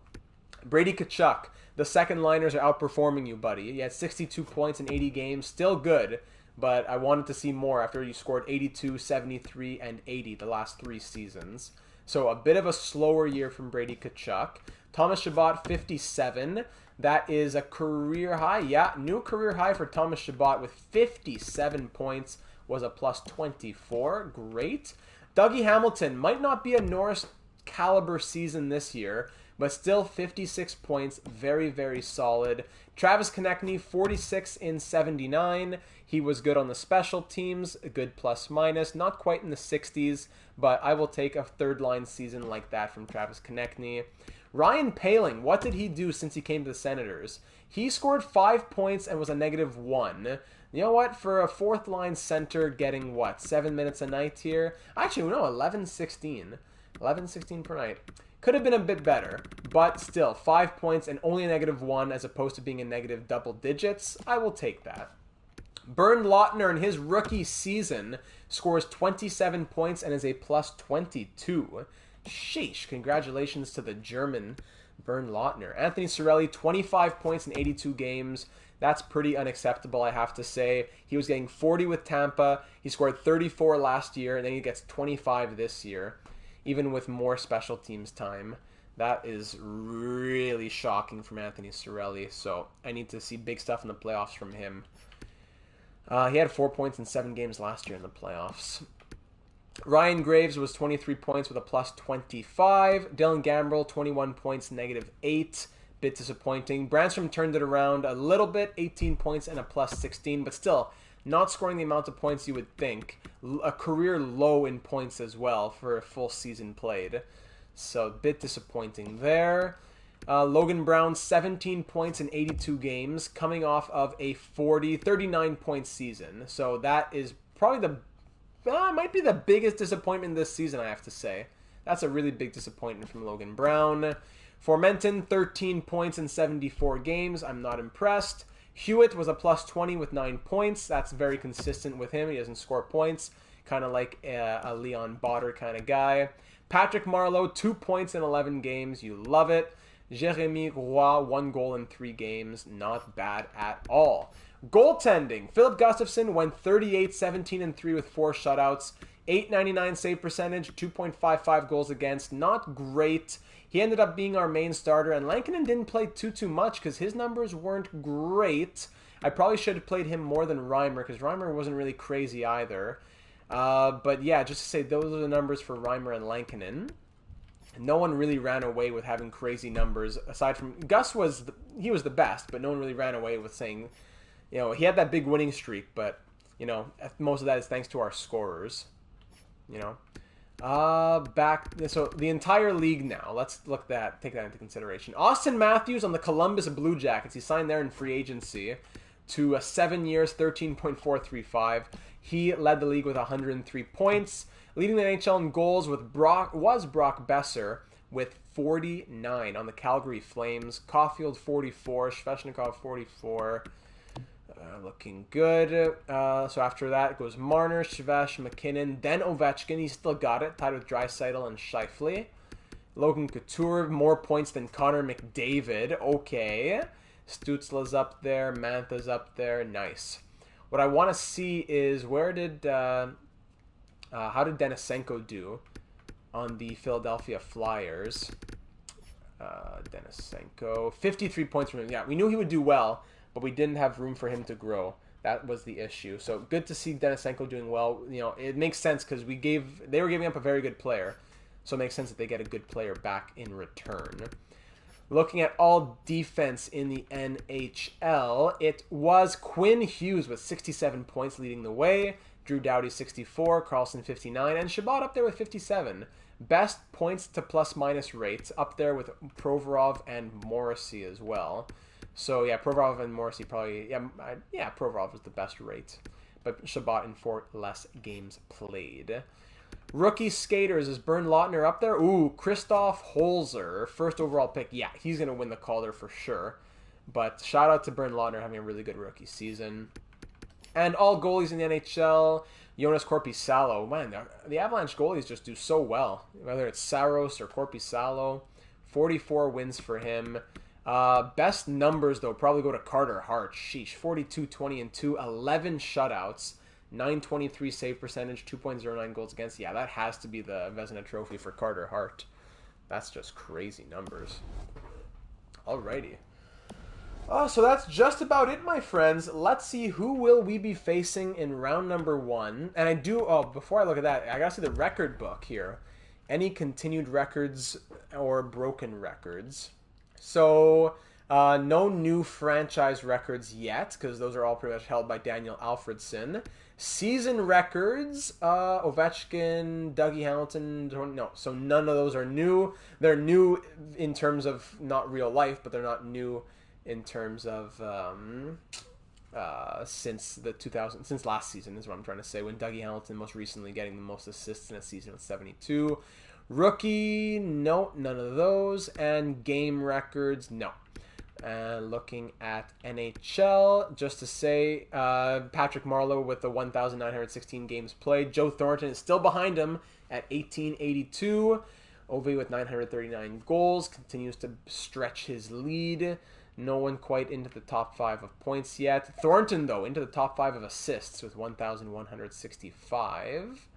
Brady Tkachuk. The second liners are outperforming you, buddy. He had 62 points in 80 games. Still good, but I wanted to see more after you scored 82, 73, and 80 the last 3 seasons. So a bit of a slower year from Brady Tkachuk. Thomas Chabot, 57. That is a career high. Yeah, new career high for Thomas Chabot with 57 points. Was a plus 24. Great. Dougie Hamilton might not be a Norris caliber season this year, but still 56 points, very, very solid. Travis Konechny, 46 in 79. He was good on the special teams, a good plus minus, not quite in the 60s, but I will take a third line season like that from Travis Konechny. Ryan Poehling, what did he do since he came to the Senators? He scored 5 points and was a -1. You know what? For a fourth line center getting, 7 minutes a night here? Actually, no, 11-16. 11-16 per night. Could have been a bit better, but still, 5 points and only a -1 as opposed to being in negative double digits. I will take that. Bernd Lautner in his rookie season scores 27 points and is a +22. Sheesh, congratulations to the German Bernd Lautner. Anthony Cirelli, 25 points in 82 games. That's pretty unacceptable, I have to say. He was getting 40 with Tampa. He scored 34 last year, and then he gets 25 this year, even with more special teams time. That is really shocking from Anthony Cirelli, so I need to see big stuff in the playoffs from him. He had 4 points in 7 games last year in the playoffs. Ryan Graves was 23 points with a +25. Dylan Gambrell, 21 points, -8. Bit disappointing. Branstrom turned it around a little bit, 18 points and a +16, but still not scoring the amount of points you would think. A career low in points as well for a full season played. So a bit disappointing there. Logan Brown, 17 points in 82 games, coming off of a 39-point season. So that is probably might be the biggest disappointment this season, I have to say. That's a really big disappointment from Logan Brown. Formenton, 13 points in 74 games. I'm not impressed. Hewitt was a +20 with 9 points. That's very consistent with him. He doesn't score points. Kind of like a Leon Botter kind of guy. Patrick Marleau, 2 points in 11 games. You love it. Jérémy Roy, 1 goal in 3 games. Not bad at all. Goaltending. Philip Gustafsson went 38, 17, and 3 with 4 shutouts. .899 save percentage, 2.55 goals against. Not great. He ended up being our main starter, and Lankinen didn't play too much because his numbers weren't great. I probably should have played him more than Reimer because Reimer wasn't really crazy either. But yeah, just to say, those are the numbers for Reimer and Lankinen. No one really ran away with having crazy numbers aside from Gus. He was the best, but no one really ran away with saying, he had that big winning streak, but most of that is thanks to our scorers. So the entire league now. Let's take that into consideration. Austin Matthews on the Columbus Blue Jackets. He signed there in free agency to 7 years, 13.435. He led the league with 103 points. Leading the NHL in goals was Brock Besser with 49 on the Calgary Flames. Caulfield 44, Svechnikov 44. Looking good. So after that, it goes Marner, Svesh, McKinnon, then Ovechkin. He still got it, tied with Draisaitl and Scheifele. Logan Couture, more points than Connor McDavid. Okay. Stutzla's up there. Mantha's up there. Nice. What I want to see is how did Denisenko do on the Philadelphia Flyers? Denisenko, 53 points from him. Yeah, we knew he would do well, but we didn't have room for him to grow. That was the issue. So good to see Denisenko doing well. It makes sense because they were giving up a very good player. So it makes sense that they get a good player back in return. Looking at all defense in the NHL, it was Quinn Hughes with 67 points leading the way. Drew Doughty 64, Carlson 59, and Shabbat up there with 57. Best points to plus-minus rates up there with Provorov and Morrissey as well. So yeah, Provorov and Morrissey probably, Provorov was the best rate. But Shabbat in 4 less games played. Rookie skaters, is Bernd Lautner up there? Ooh, Christoph Holzer, first overall pick. Yeah, he's going to win the Calder for sure. But shout out to Bernd Lautner having a really good rookie season. And all goalies in the NHL, Jonas Korpisalo. Man, the Avalanche goalies just do so well. Whether it's Saros or Korpisalo. 44 wins for him. Best numbers, though, probably go to Carter Hart. Sheesh, 42, 20, and 2. 11 shutouts. 923 save percentage, 2.09 goals against. Yeah, that has to be the Vezina Trophy for Carter Hart. That's just crazy numbers. Alrighty. Oh, so that's just about it, my friends. Let's see who will we be facing in round number 1. And I do, before I look at that, I gotta see the record book here. Any continued records or broken records. So, no new franchise records yet, because those are all pretty much held by Daniel Alfredson. Season records, Ovechkin, Dougie Hamilton, no, so none of those are new. They're new in terms of not real life, but they're not new in terms of since last season is what I'm trying to say, when Dougie Hamilton most recently getting the most assists in a season with 72. Rookie, no, none of those. And game records, no. And looking at NHL, just to say, Patrick Marleau with the 1,916 games played. Joe Thornton is still behind him at 1,882. Ovi with 939 goals continues to stretch his lead. No one quite into the top 5 of points yet. Thornton, though, into the top 5 of assists with 1,165.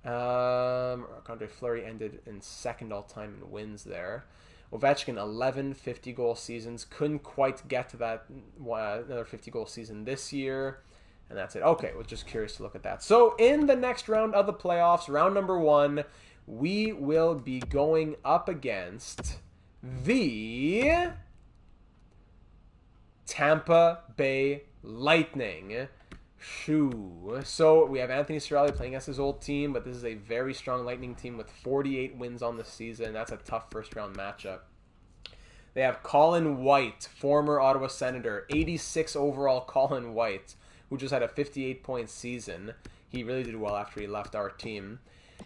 Marc-Andre Fleury ended in second all-time in wins there. Ovechkin, 11 50-goal seasons. Couldn't quite get to that another 50-goal season this year. And that's it. Okay, was just curious to look at that. So in the next round of the playoffs, round number 1, we will be going up against the Tampa Bay Lightning. Shoo. So we have Anthony Cirelli playing against his old team, but this is a very strong Lightning team with 48 wins on the season. That's a tough first-round matchup. They have Colin White, former Ottawa Senator, 86 overall Colin White, who just had a 58-point season. He really did well after he left our team.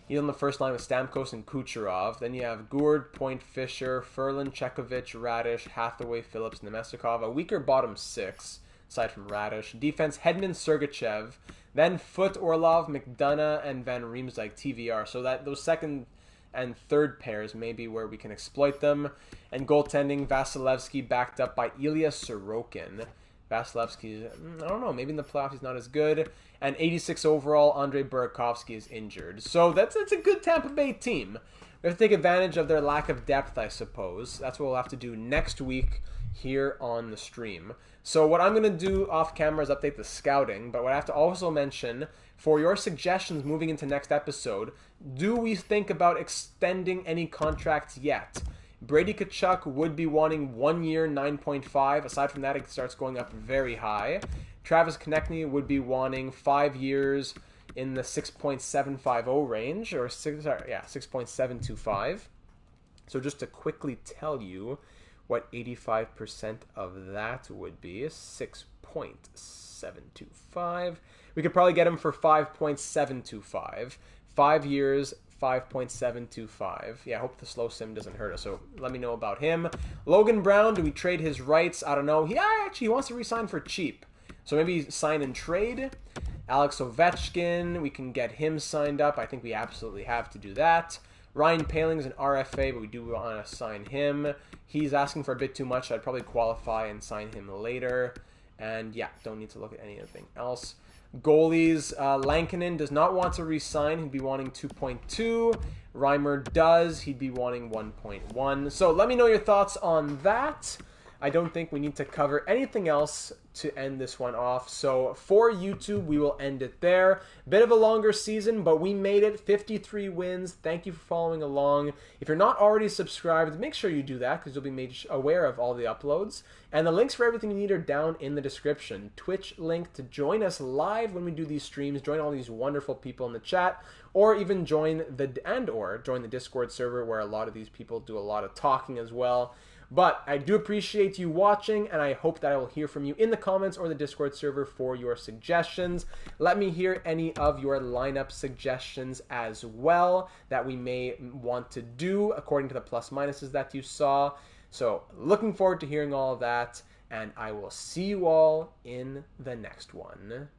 He's on the first line with Stamkos and Kucherov. Then you have Gourde, Point, Fisher, Ferland, Chekovich, Radish, Hathaway, Phillips, Nemestikov. A weaker bottom 6, aside from Radish. Defense, Hedman, Sergachev. Then Foote, Orlov, McDonough, and Van Riemsdyk, TVR. So that those second and third pairs may be where we can exploit them. And goaltending, Vasilevsky backed up by Ilya Sorokin. Vasilevsky, I don't know, maybe in the playoffs he's not as good. And 86 overall, Andrei Burakovsky is injured. So that's a good Tampa Bay team. We have to take advantage of their lack of depth, I suppose. That's what we'll have to do next week here on the stream. So what I'm going to do off camera is update the scouting, but what I have to also mention, for your suggestions moving into next episode, do we think about extending any contracts yet? Brady Tkachuk would be wanting 1 year, 9.5. Aside from that, it starts going up very high. Travis Konechny would be wanting 5 years in the 6.750 range, or 6.725. So just to quickly tell you what 85% of that would be, 6.725. We could probably get him for 5.725. 5 years, 5.725. Yeah, I hope the slow sim doesn't hurt us, so let me know about him. Logan Brown, do we trade his rights? I don't know. He wants to re-sign for cheap. So maybe sign and trade. Alex Ovechkin, we can get him signed up. I think we absolutely have to do that. Ryan Paling's an RFA, but we do want to sign him. He's asking for a bit too much, so I'd probably qualify and sign him later. And yeah, don't need to look at anything else. Goalies, Lankinen does not want to re-sign. He'd be wanting 2.2. Reimer does. He'd be wanting 1.1. So let me know your thoughts on that. I don't think we need to cover anything else to end this one off. So for YouTube, we will end it there. Bit of a longer season, but we made it. 53 wins. Thank you for following along. If you're not already subscribed, make sure you do that because you'll be made aware of all the uploads. And the links for everything you need are down in the description. Twitch link to join us live when we do these streams. Join all these wonderful people in the chat, or even join the Discord server where a lot of these people do a lot of talking as well. But I do appreciate you watching, and I hope that I will hear from you in the comments or the Discord server for your suggestions. Let me hear any of your lineup suggestions as well that we may want to do according to the plus minuses that you saw. So looking forward to hearing all of that, and I will see you all in the next one.